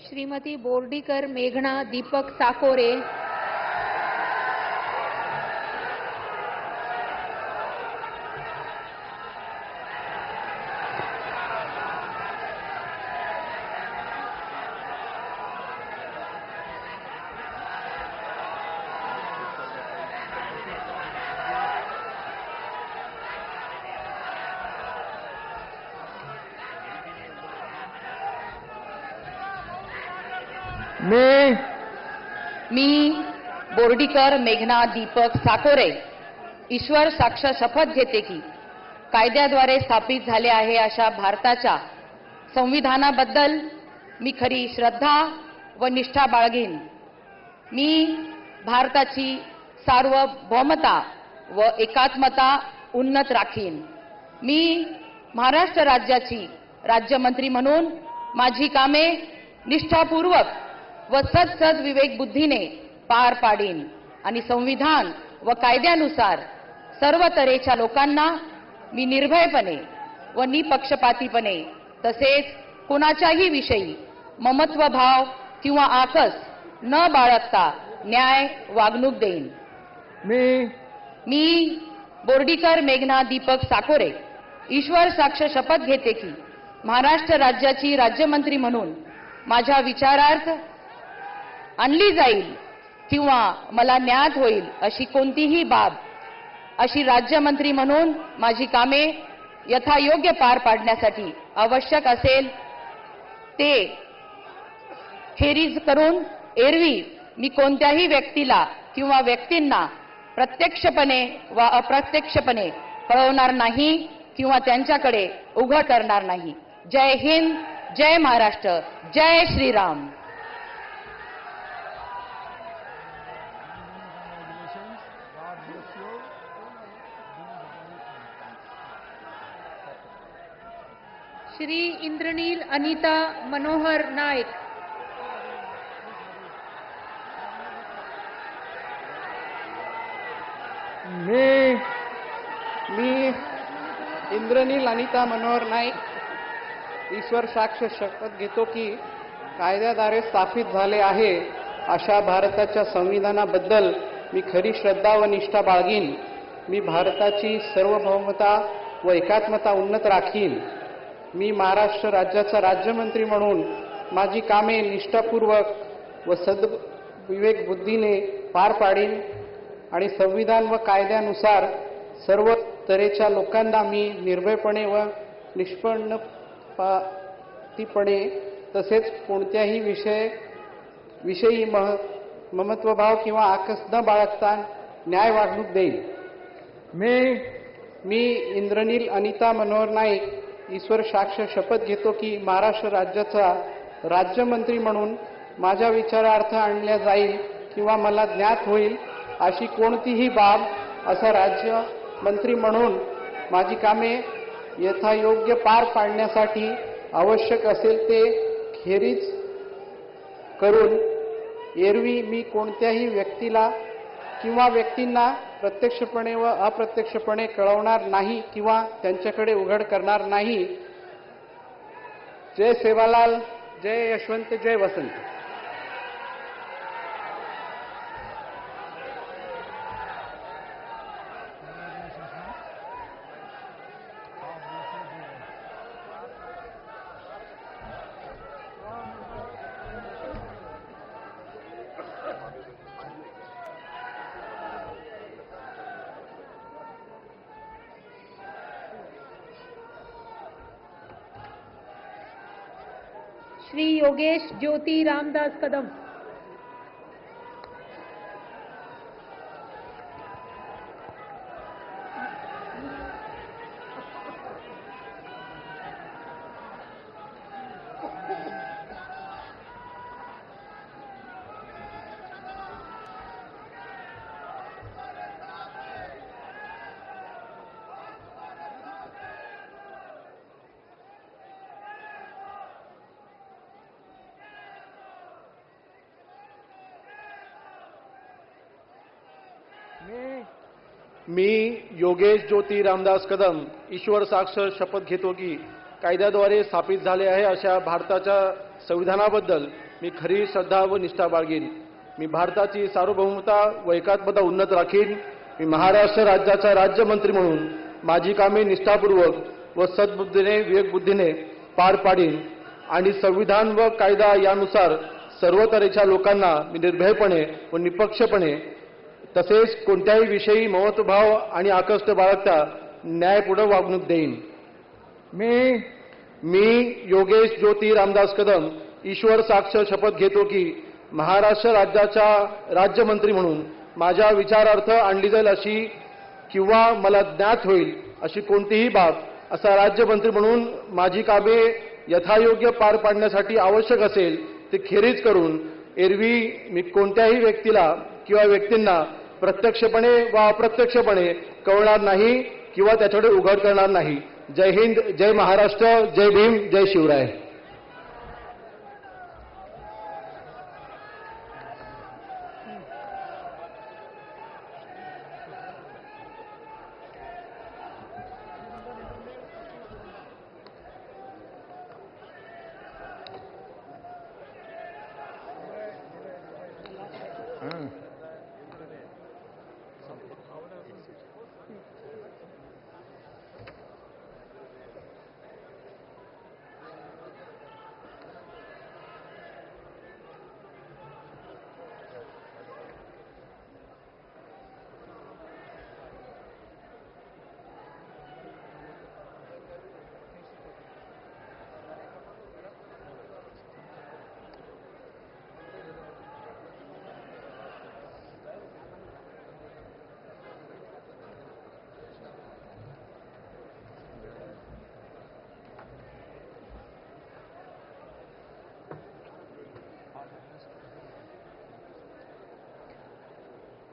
श्रीमती बोर्डीकर मेघना दीपक साकोरे. मी बोर्डीकर मेघना दीपक साकोरे ईश्वर साक्ष शपथ घेते की कायद्याद्वारे स्थापित झाले आहे अशा भारताच्या संविधानाबद्दल मी खरी श्रद्धा व निष्ठा बाळगेन. मी भारताची सार्वभौमता व एकात्मता उन्नत राखीन. मी महाराष्ट्र राज्याची राज्यमंत्री म्हणून माझी कामे निष्ठापूर्वक व सदसद विवेक बुद्धीने पार पाडीन आणि संविधान व कायद्यानुसार सर्व तऱ्हेच्या लोकांना मी निर्भयपणे व निपक्षपातीपणे तसेच कोणाच्याही विषयी ममत्वभाव किंवा आकस न बाळगता न्याय वागणूक देईन. मी बोर्डीकर मेघना दीपक साकोरे ईश्वर साक्ष शपथ घेते की महाराष्ट्र राज्याची राज्यमंत्री म्हणून माझ्या विचारार्थ आणली जाईल किंवा मला ज्ञात होईल अशी कोणतीही बाब अशी राज्यमंत्री म्हणून माझी कामे यथायोग्य पार पाडण्यासाठी आवश्यक असेल ते खेरीज करून एरवी मी कोणत्याही व्यक्तीला किंवा व्यक्तींना प्रत्यक्षपणे वा अप्रत्यक्षपणे कळवणार नाही किंवा त्यांच्याकडे उघड करणार नाही. जय हिंद, जय महाराष्ट्र, जय श्रीराम. श्री इंद्रनील अनिता मनोहर नाईक. मी इंद्रनील अनिता मनोहर नाईक ईश्वर साक्ष शपथ घेतो की कायद्याद्वारे स्थापित झाले आहे अशा भारताच्या संविधानाबद्दल मी खरी श्रद्धा व निष्ठा बाळगीन. मी भारताची सार्वभौमता व एकात्मता उन्नत राखीन. मी महाराष्ट्र राज्याचा राज्यमंत्री म्हणून माझी कामे निष्ठापूर्वक व सद्विवेक बुद्धीने पार पाडीन आणि संविधान व कायद्यानुसार सर्व तऱ्हेच्या लोकांना मी निर्भयपणे व निष्पक्षपातीपणे तसेच कोणत्याही विषयी ममत्वभाव किंवा आकस न बाळगता न्याय वागणूक देईन. मी इंद्रनील अनिता मनोहर नाईक ईश्वर साक्ष शपथ घेतो की महाराष्ट्र राज्याचा राज्यमंत्री म्हणून माझ्या विचारार्थ आणल्या जाईल किंवा मला ज्ञात होईल अशी कोणतीही बाब असा राज्यमंत्री म्हणून माझी कामे यथायोग्य पार पाडण्यासाठी आवश्यक असेल ते खेरीज करून एरवी मी कोणत्याही व्यक्तीला किंवा व्यक्तींना प्रत्यक्षपणे व अप्रत्यक्षपणे कळवणार नाही किंवा त्यांच्याकडे उघड करणार नाही. जय सेवालाल, जय यशवंत, जय वसंत. श्री योगेश ज्योति रामदास कदम. मी योगेश ज्योती रामदास कदम ईश्वर साक्ष शपथ घेतो की कायद्याद्वारे स्थापित झाले आहे अशा भारताच्या संविधानाबद्दल मी खरी श्रद्धा व निष्ठा बाळगीन. मी भारताची सार्वभौमता व एकात्मता उन्नत राखीन. मी महाराष्ट्र राज्याचा राज्यमंत्री म्हणून माझी कामे निष्ठापूर्वक व सद्बुद्धीने विवेकबुद्धीने पार पाडीन आणि संविधान व कायदा यानुसार सर्व तऱ्हेच्या लोकांना मी निर्भयपणे व निपक्षपणे तसेच कोणत्याही विषयी ममत्वभाव आणि आकष्ट बाळगता न्यायपूर्ण वागणूक देईन. मी योगेश ज्योती रामदास कदम ईश्वर साक्ष शपथ घेतो की महाराष्ट्र राज्याच्या राज्यमंत्री म्हणून माझ्या विचारार्थ आणली जाईल अशी किंवा मला ज्ञात होईल अशी कोणतीही बाब असा राज्यमंत्री म्हणून माझी कामे यथायोग्य पार पाडण्यासाठी आवश्यक असेल ते खेरीज करून एरवी मी कोणत्याही व्यक्तीला किंवा व्यक्तींना प्रत्यक्षपणे वा अप्रत्यक्षपणे कळवणार नाही किंवा त्याच्याकडे उघड करणार नाही. जय हिंद, जय महाराष्ट्र, जय भीम, जय शिवराय.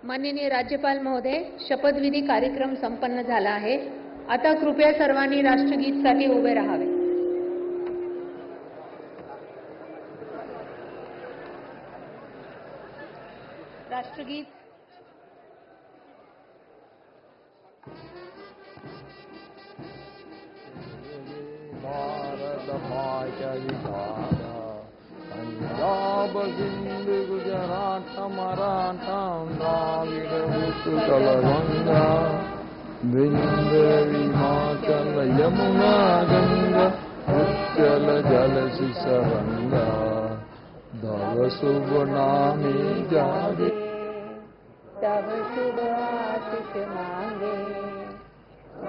माननीय राज्यपाल महोदय, शपथविधी कार्यक्रम संपन्न झाला आहे. आता कृपया सर्वांनी राष्ट्रगीतसाठी उभे राहावे. राष्ट्रगीत. भारत भाग्य विधाता पंजाब सिंध गुजरात मराठा द्राविड उत्कल गंगा विंध्य हिमाचल यमुना गंगा उच्चल जल सिसरंगा तव शुभ नामे जागे तब शुभ आशीष मांगे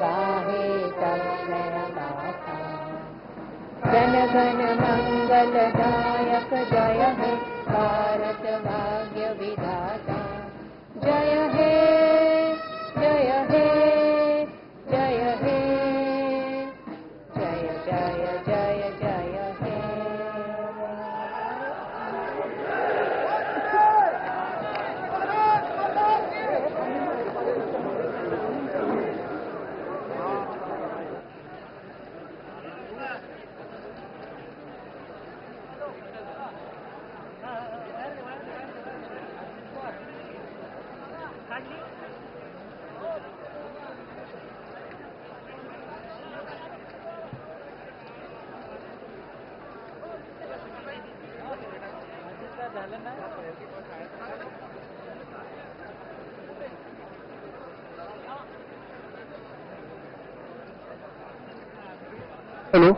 गाहे तब गाथा जन गण मंगल दायक जय हे भारत भाग्य विधाता जय हे जय हे जय हे जय जय जय जय हे. हेलो,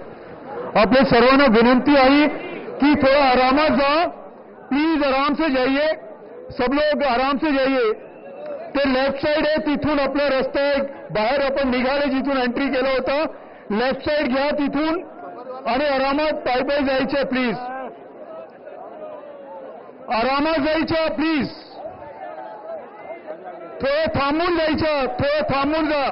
आपले सर्वांना विनंती आहे कि थोड़ा आरामात जा. प्लीज आराम से जाइए, सब लोग आराम से जाइए. ते लेफ्ट साइड आहे, तिथून आपला रस्ता आहे. बाहेर आपण निघाले जिथून एंट्री केलं होतं, लेफ्ट साइड घ्या तिथून आणि आरामात पाय पाय जायचं. प्लीज आरामात जायचं. प्लीज थोडं थांबून जायचं, थोडं थांबून जा.